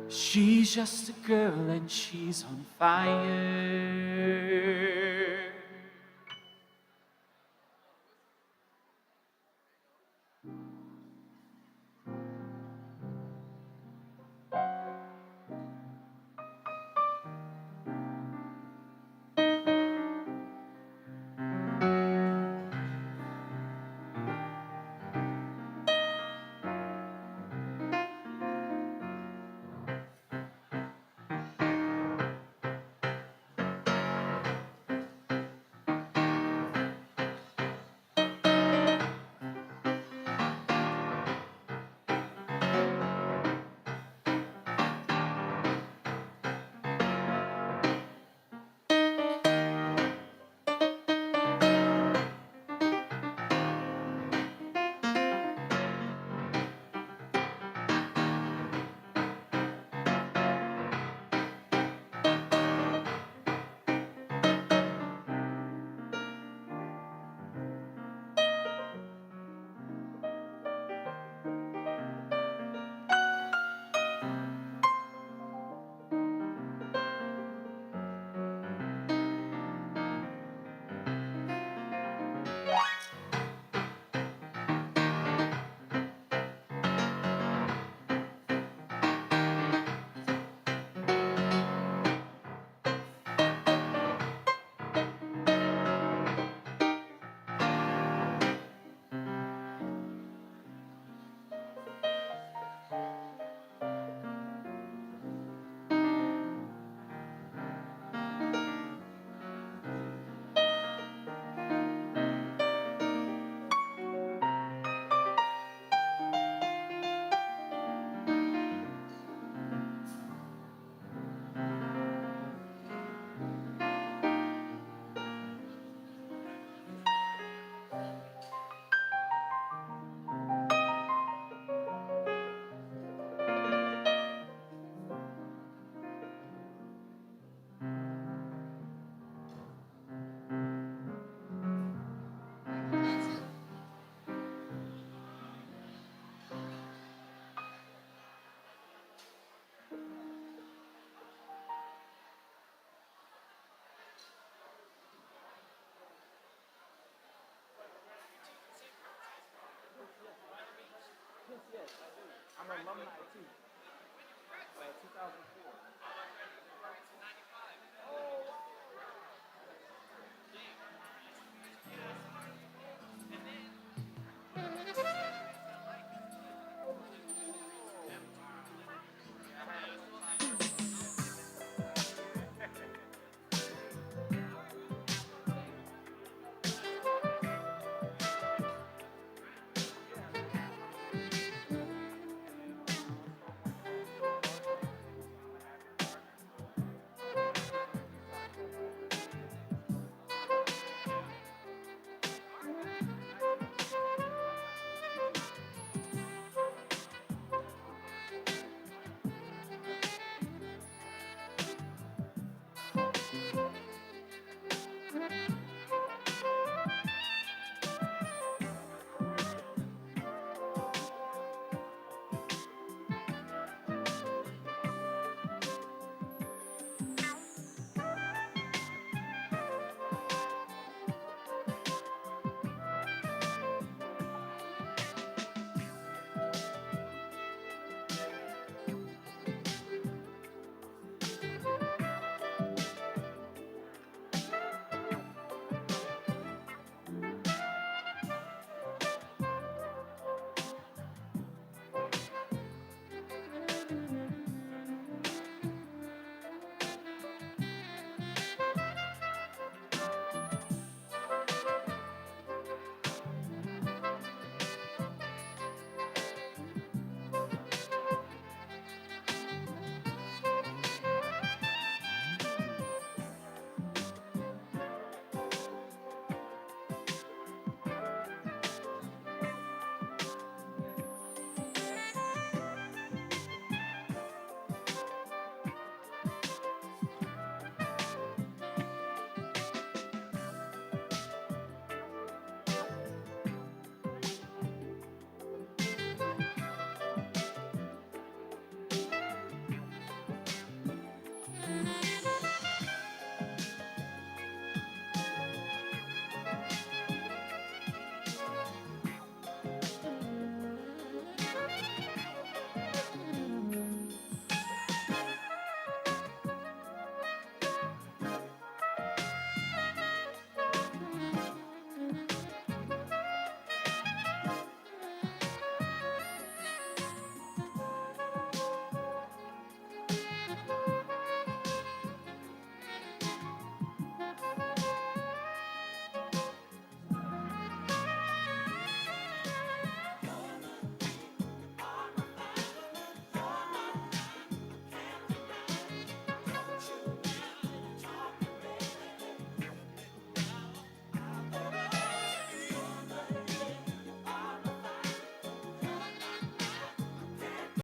she's just a girl and she's on fire. I'm an alumni too. 2000.